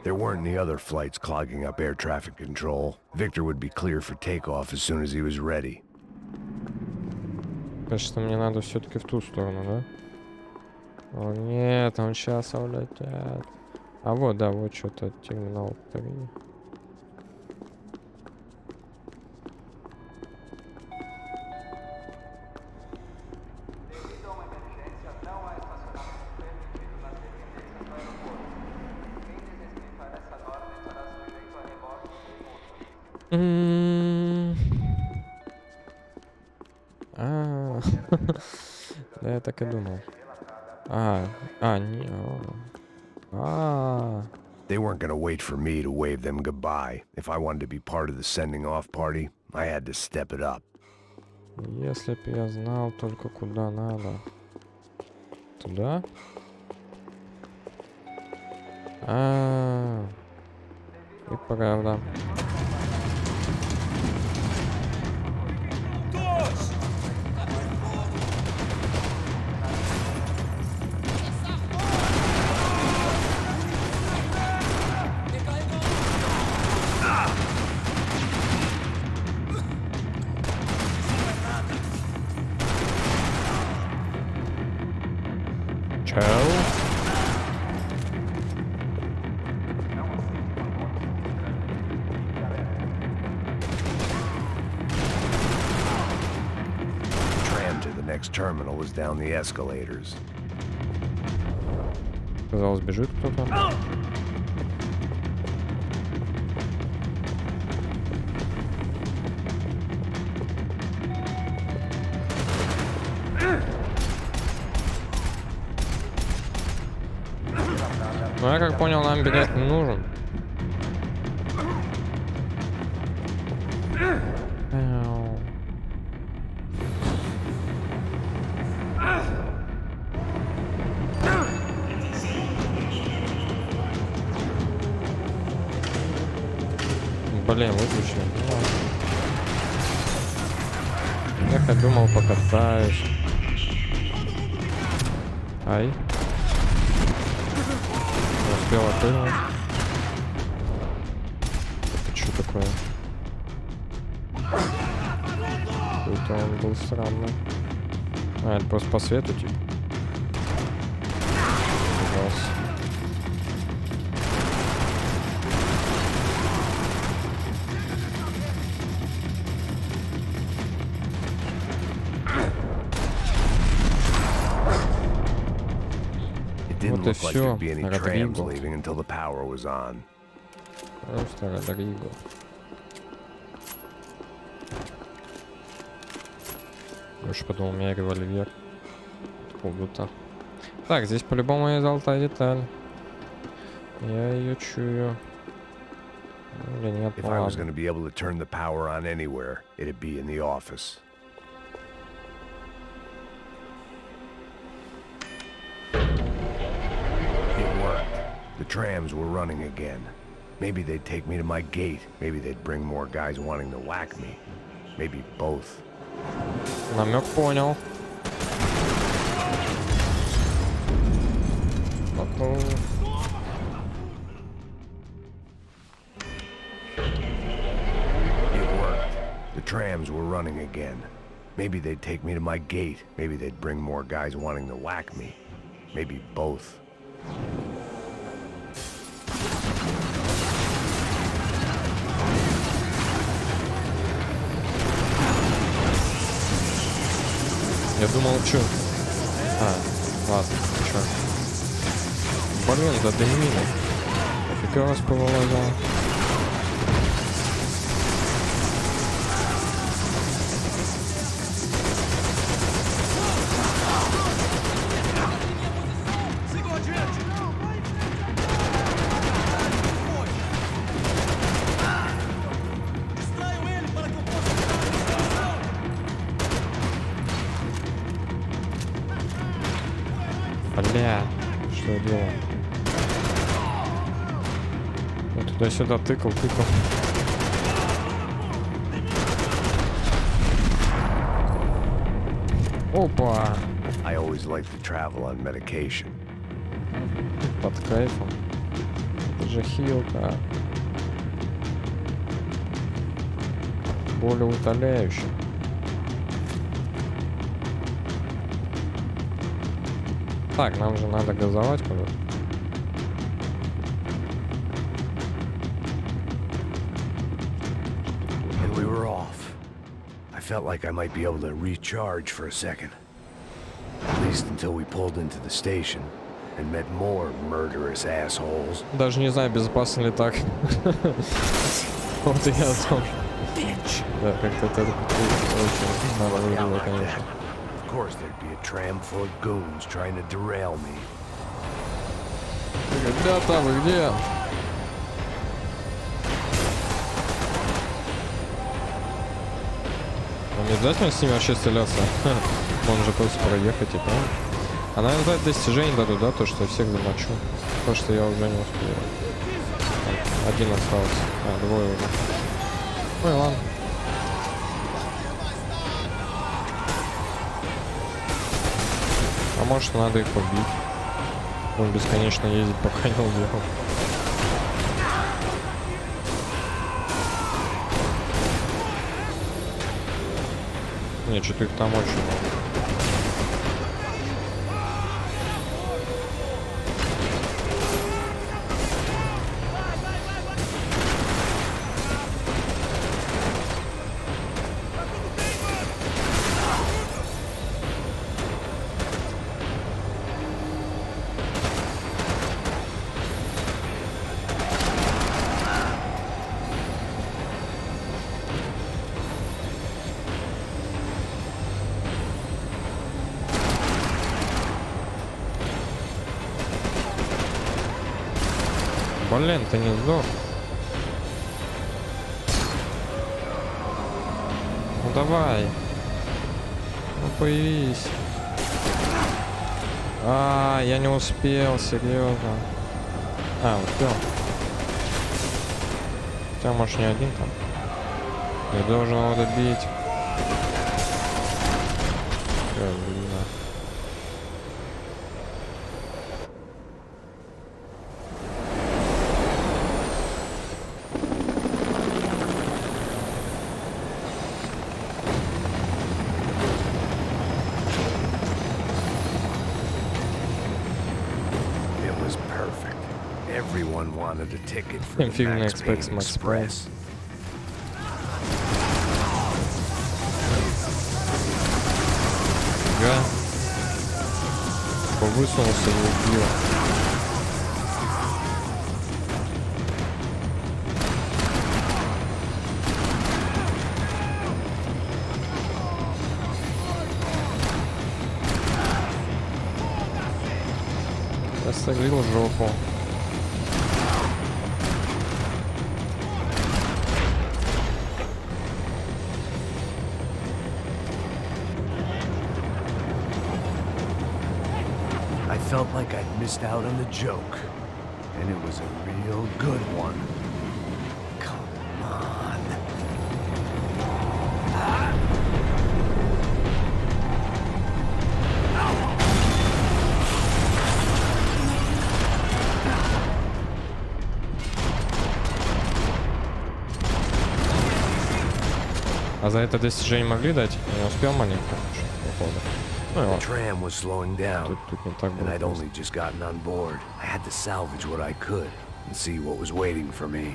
There weren't any other flights clogging up air traffic control. Victor would be clear for takeoff as soon as he was ready. Кажется, мне надо все-таки в ту сторону, да? О нет, он сейчас улетит. А вот, да, вот что-то терминал 3. Да, я так и думал. They weren't gonna wait for me to wave them goodbye. If I wanted to be part of the sending off party, I had to step it up. Если б я знал только куда надо. Туда? И правда. Terminal was down the escalators. Казалось, бежит кто-то. Ну, я как понял, нам билет не нужен. Блин, выключили. Я думал, покатаюсь. Ай. Не успел отпрыгнуть. Это что такое? Какой-то он был странный. Это просто по свету, типа. Пожалуйста. Didn't look like there'd be any trams leaving until the power was on. Просто Родриго. Я уж подумал, у меня револьвер. Откуда-то. Так, здесь по-любому есть золотая деталь. Я ее чую. Или нет, If I was going to be able to turn the power on anywhere, it'd be in the office. The trams were running again. Maybe they'd take me to my gate. Maybe they'd bring more guys wanting to whack me. Maybe both. Намек понял. It worked. The trams were running again. Maybe they'd take me to my gate. Maybe they'd bring more guys wanting to whack me. Maybe both. Я думал, что... ладно, чё. Блин, да дымина. Нафига вас повылазило? Бля, что я делаю? Туда-сюда тыкал. Опа! I always like to travel on medication. Под кайфом. Это же хилка. Более утоляющий. Так, нам же надо газовать куда-то. And we were off. I felt like I might be able to recharge for a second. At least until we pulled into the station and met more murderous assholes. Даже не знаю, безопасно ли так. Вот и я тоже. Да, как-то это очень надо выглядело, конечно. Of course, there'd be a tram full of goons trying to derail me. Ребята, вы где? Не обязательно с ними вообще стреляться. Можно же просто проехать и правильно. А наверное, за это достижение дадут, да? То, что я всех замочу. То, что я уже не успею. Один остался. А, двое уже. Ой, ладно. А может, надо их убить. Он бесконечно ездить, пока не убил. Нет, что-то их там очень много. Блин, ты не сдох. Ну давай. Ну появись. А, я не успел, серьезно. А, успел. Хотя, может, не один там. Я должен его добить. Блин. Everyone wanted a ticket for the Фиг не Max Payne Max Express. Да. Высунулся и убил. Рассолил жопу. I felt like I'd missed out on the joke, and it was a real good one. Come on. А за это достижение могли дать? Не успел маленько, походу. Ну, The tram was slowing down, тут не так and было I'd просто. only just gotten on board. I had to salvage what I could and see what was waiting for me.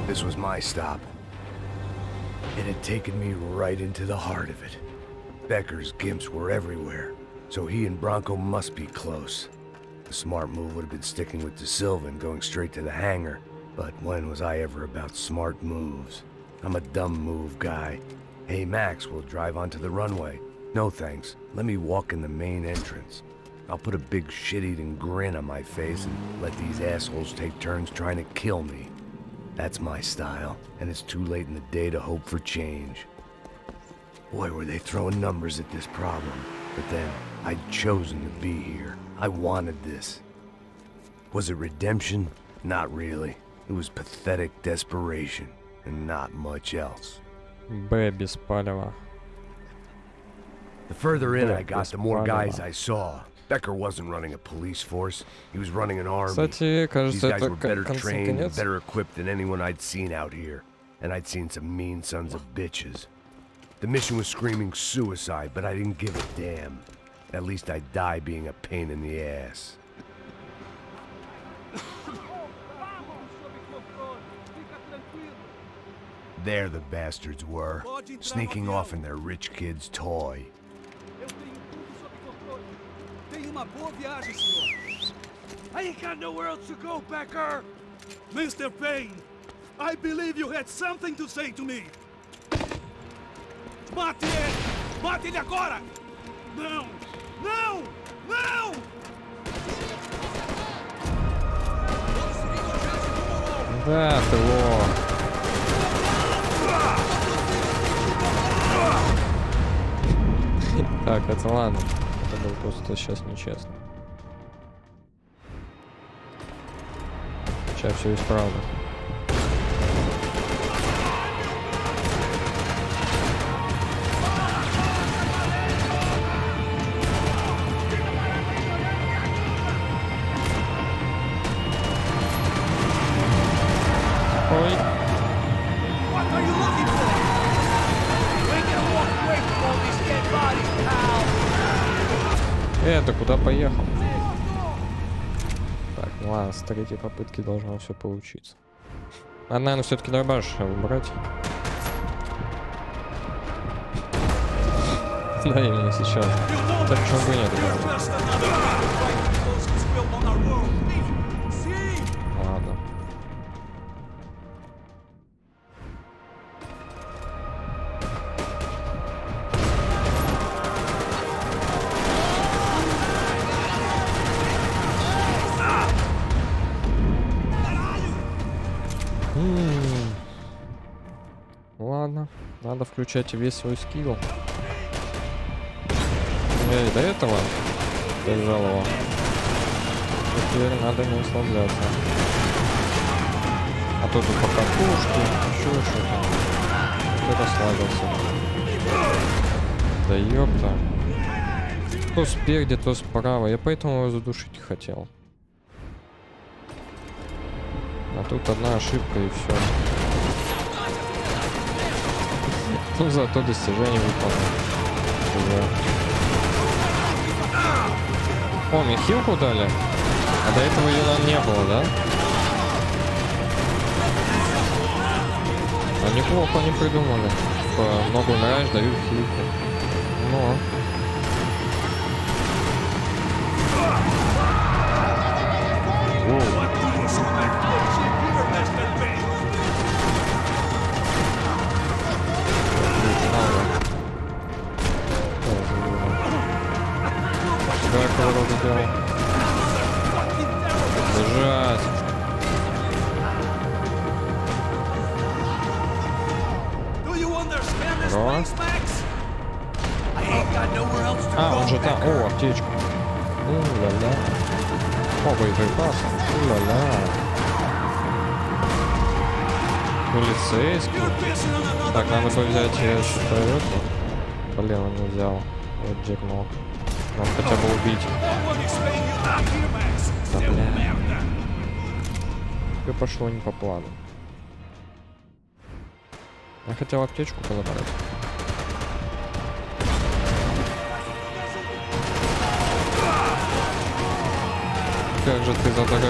This was my stop. It had taken me right into the heart of it. Becker's gimps were everywhere, so he and Bronco must be close. The smart move would have been sticking with De Silva and going straight to the hangar, but when was I ever about smart moves? I'm a dumb move guy. Hey Max, we'll drive onto the runway. No thanks, let me walk in the main entrance. I'll put a big shit-eating grin on my face and let these assholes take turns trying to kill me. That's my style, and it's too late in the day to hope for change. Boy, were they throwing numbers at this problem. But then, I'd chosen to be here. I wanted this. Was it redemption? Not really. It was pathetic desperation, and not much else. Б без палева. The further in I got, the more guys I saw. Becker wasn't running a police force. He was running an army. Кстати, These кажется, guys это were better концовка trained and конец. better equipped than anyone I'd seen out here. And I'd seen some mean sons of bitches. The mission was screaming suicide, but I didn't give a damn. At least I'd die being a pain in the ass. There the bastards were, sneaking off in their rich kid's toy. Tenha uma boa viagem, senhor. I ain't got nowhere else to go, Becker! Mr. Payne, I believe you had something to say to me. Mate ele! Mate ele agora! Não! Não! Não! Да, ты лох. Так, это ладно. Это было просто сейчас нечестно. Сейчас все исправлю. Ой. What are you looking for? We can walk away from all these dead bodies, pal. Это куда поехал? Так, ну ладно, с третьей попытки должно все получиться. Надо, наверное, все-таки дробаш убрать. Да, именно сейчас. Так почему бы нет? Ладно. Ладно, надо включать весь свой скилл. Я и до этого держал его. Теперь надо не расслабляться. А то тут по катушке, еще что-то. Ты расслабился. Да ёпта. То спереди, то справа. Я поэтому его задушить хотел. А тут одна ошибка и все. Ну зато достижение выполнено. О, мне хилку дали? А до этого ее нам не было, да? А неплохо они придумали. Типа, много умираешь, дают хилку. Но... Какого рода делал? Бежать! Ро? А, он же там... О, аптечка. У-ля-ля. О, боеприпасы. У-ля-ля. Полицейский. Так, надо бы взять, я считаю, это. Блин, он не взял. Вот дерьмо. Надо хотя бы убить. Да, бля. Все пошло не по плану. Я хотел аптечку подобрать. Как же ты задрал?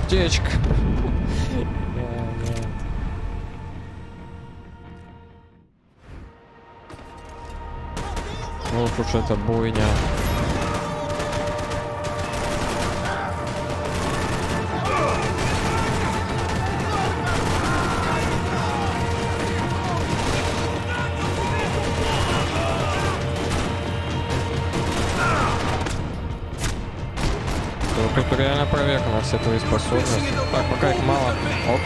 аптечка. Ох уж это бойня. Это реально проверка на все твои способности. Так, пока их мало. Оп.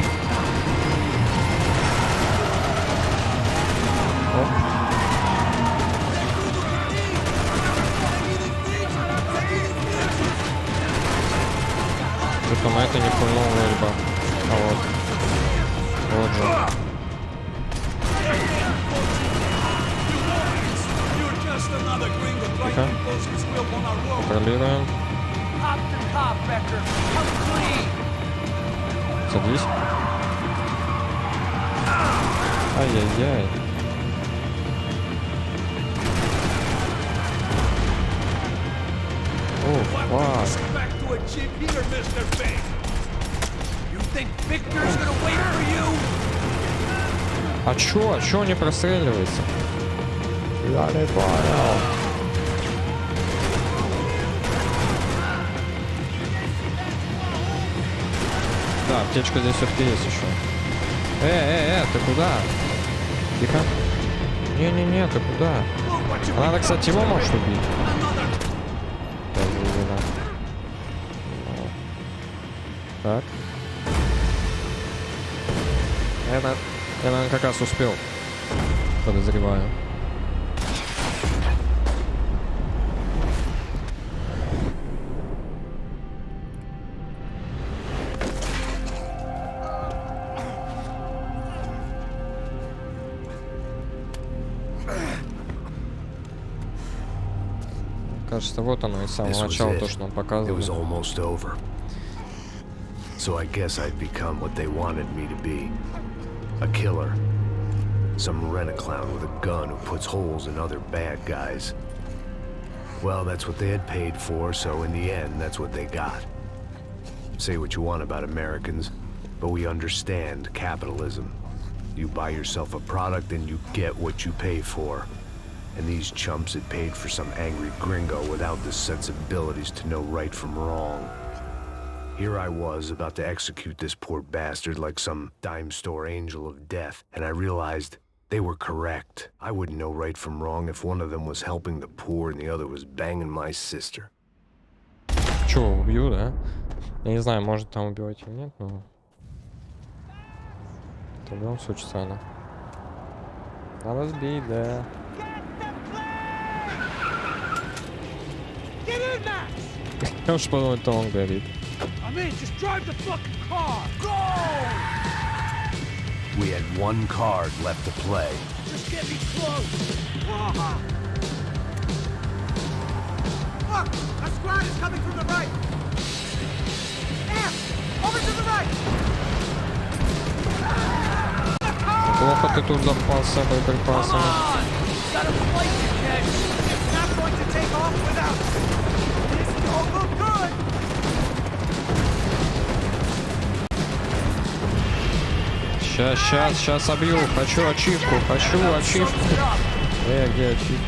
Оп. Что-то на это не пульнул вроде бы. А вот. Вот же. Тихо. Контролируем. Садись. Ай-яй-яй. О, фак. А чё он не простреливается? Я не понял. Да, аптечка здесь все-таки есть еще. Ты куда? Тихо. Не-не-не, ты куда? Надо, кстати, его может убить. Так. Я, наверное, как раз успел. Подозреваю. Кажется, вот оно из самого начала, то, что нам показывали. So I guess I'd become what they wanted me to be. A killer. Some rent-a-clown with a gun who puts holes in other bad guys. Well, that's what they had paid for, so in the end, that's what they got. Say what you want about Americans, but we understand capitalism. You buy yourself a product and you get what you pay for. And these chumps had paid for some angry gringo without the sensibilities to know right from wrong. Here I was, about to execute this poor bastard like some dime store angel of death, and I realized they were correct. I wouldn't know right from wrong if one of them was helping the poor and the other was banging my sister. Чё, убью, да? Я не знаю, может там убивать или нет, но... В любом случае, странно. Надо сбить, да. Я уж подумал, то он горит. I mean, just drive the fucking car. Go! We had one card left to play. Just get me close. Look, a squad is coming from the right. F, over to the right. Плохо ты тут запался боеприпасами. Got a flight to catch. It's not going to take off without. This don't look good. Сейчас обью. Хочу ачивку. Где ачивка?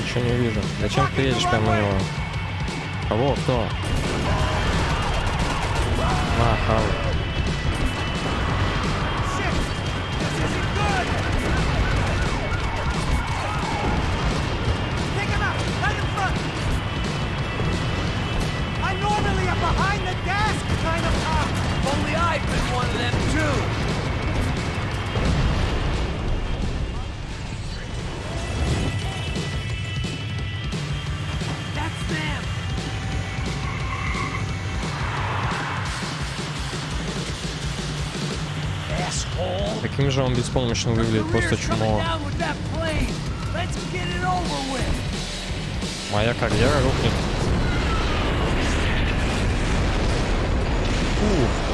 Ничего не вижу. Зачем ты едешь прямо на него? Кого? Кто? На, хавай. Behind the desk kind of cop. Only I've been one of them too. That's them. Asshole. Каким же он беспомощно выглядит, просто чумово. Моя карьера рухнет.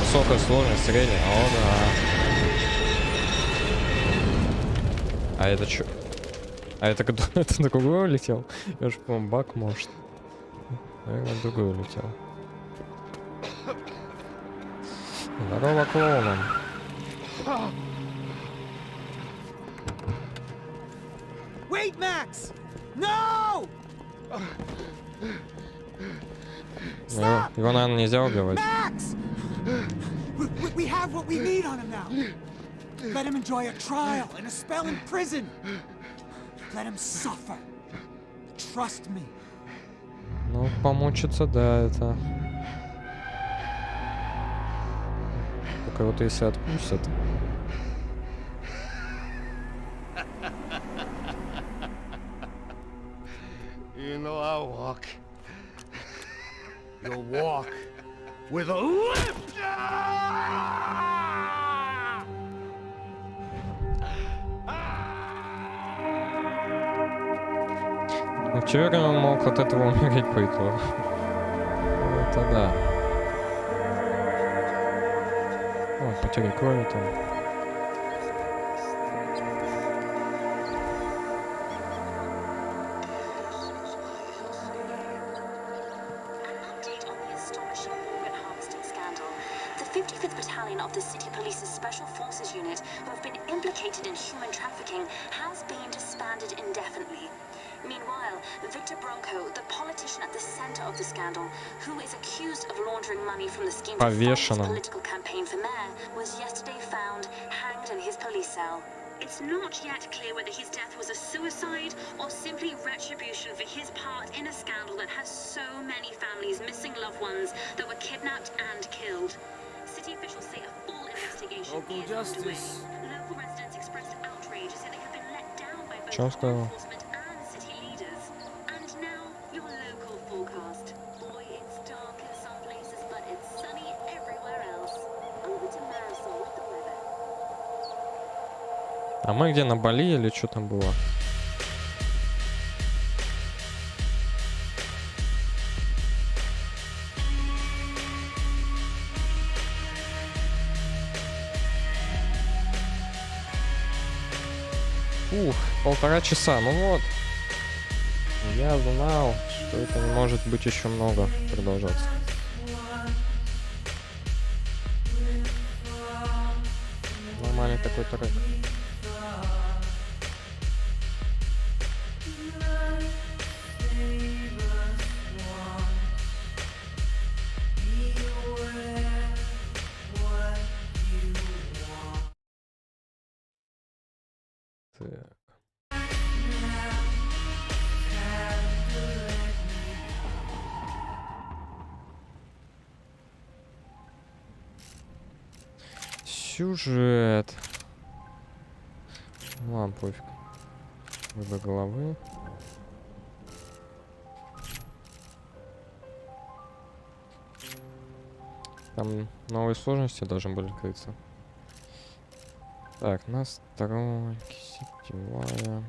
Высокая сложность, средняя. О, да. А это чё? А это кто? Это на другой улетел? Я же, по-моему, бак может. Наверное, на другой улетел. Здорово, клоуном. Wait, Max! No! Его, наверное, нельзя убивать. Max! We have what we need on him now. Let him enjoy a trial and a spell in prison. Let him suffer. Trust me. Ну, помучиться, да, это... Только вот если отпустят... You know I'll walk. You'll walk with a limp. Ну, в теории он мог от этого умереть по итогу. Это да. О, потери крови там. The 55th Battalion of the City Police's Special Forces Unit, who have been implicated in human trafficking, has been disbanded indefinitely. Meanwhile, Victor Bronco, the politician at the center of the scandal, who is accused of laundering money from the scheme to fund his political campaign for mayor, was yesterday found hanged in his police cell. It's not yet clear whether his death was a suicide or simply retribution for his part in a scandal that has so many families missing loved ones that were kidnapped and killed. City officials say a full investigation is underway. Local residents expressed outrage, saying they have been let down by both law enforcement and city leaders. And now, your local forecast. Boy, it's dark in some places, but it's sunny everywhere else. Over to Marisol with the weather. А мы где, на Бали или что там было? Ух, 1,5 часа, ну вот. Я знал, что это не может быть еще много продолжаться. Нормальный такой трек. Сюжет. Ладно, пофиг. Выбор головы. Там новые сложности должны были открыться. Так, настройки, сетевая.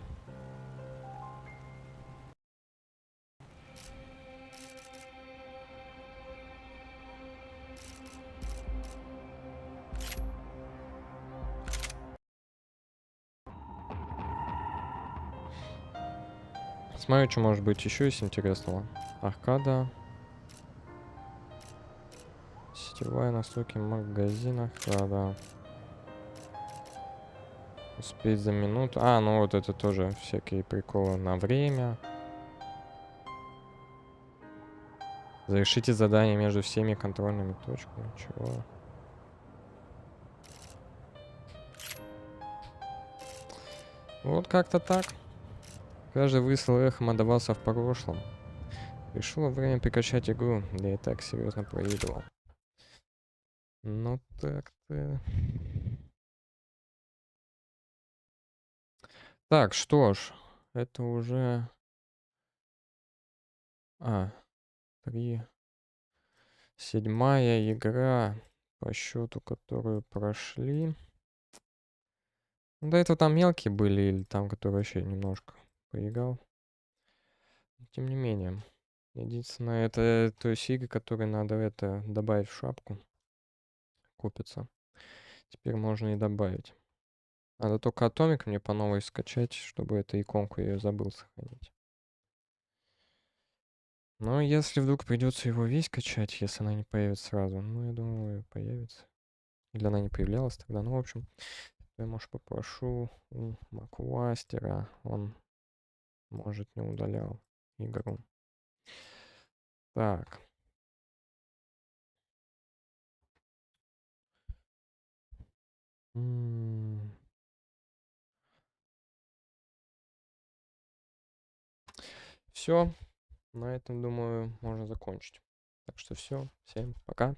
Смотрю, что может быть еще есть интересного. Аркада. Сетевая, настройки магазина. Аркада. Успеть за минуту. А, ну вот это тоже всякие приколы на время. Завершите задание между всеми контрольными точками. Чего? Вот как-то так. Каждый выстрел эхом отдавался в прошлом. Пришло время прекращать игру, да и так серьезно проигрывал. Ну так-то. Так, что ж, это уже... 3. 7-я игра, по счету, которую прошли. До этого там мелкие были, или там, которые вообще немножко поиграл. Тем не менее. Единственное, это то есть игры, которые надо это добавить в шапку. Купится. Теперь можно и добавить. Надо только Атомик мне по новой скачать, чтобы эту иконку я забыл сохранить. Но если вдруг придется его весь качать, если она не появится сразу, ну я думаю, появится. Или она не появлялась тогда. Ну, в общем, я, может, попрошу у Маквастера. Он, может, не удалял игру. Так. Все. На этом, думаю, можно закончить. Так что все. Всем пока.